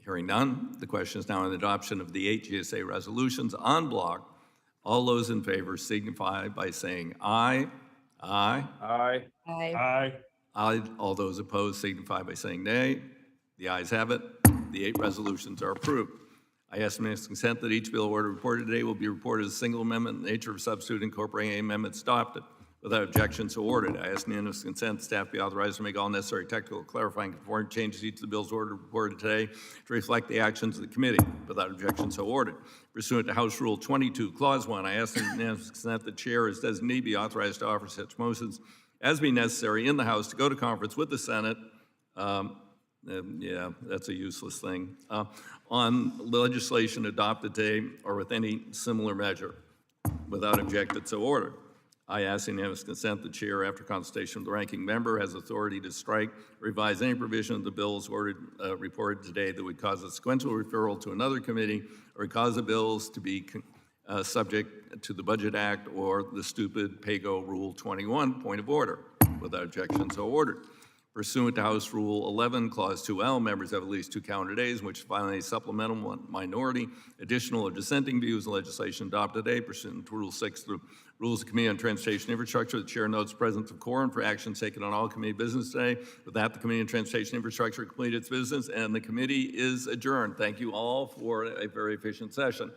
Hearing none. The question is now on the adoption of the 8 GSA resolutions en bloc. All those in favor signify by saying aye. Aye. Aye. Aye. Aye. Aye. All those opposed signify by saying nay. The ayes have it. The 8 resolutions are approved. I ask unanimous consent that each bill order reported today will be reported as a single amendment in the nature of substitute incorporating any amendments adopted. Without objection, so ordered. I ask unanimous consent staff be authorized to make all necessary technical, clarifying, conforming changes to each of the bills ordered reported today to reflect the actions of the committee. Without objection, so ordered. Pursuant to House Rule 22, Clause 1, I ask unanimous consent the chair as designee be authorized to offer such motions as be necessary in the House to go to conference with the Senate. Yeah, that's a useless thing. On legislation adopted today or with any similar measure. Without objection, so ordered. I ask unanimous consent the chair, after consultation with the ranking member, has authority to strike, revise any provision of the bills reported today that would cause a sequential referral to another committee or cause the bills to be subject to the Budget Act or the stupid PAYGO Rule 21. Point of order. Without objection, so ordered. Pursuant to House Rule 11, Clause 2L, members have at least 2 calendar days in which to file any supplemental, minority, additional, or dissenting views on legislation adopted today. Pursuant to Rule 6 through Rules of Committee on Transportation Infrastructure, the chair notes presence of quorum for actions taken on all committee business today. With that, the Committee on Transportation Infrastructure completed its business, and the committee is adjourned. Thank you all for a very efficient session.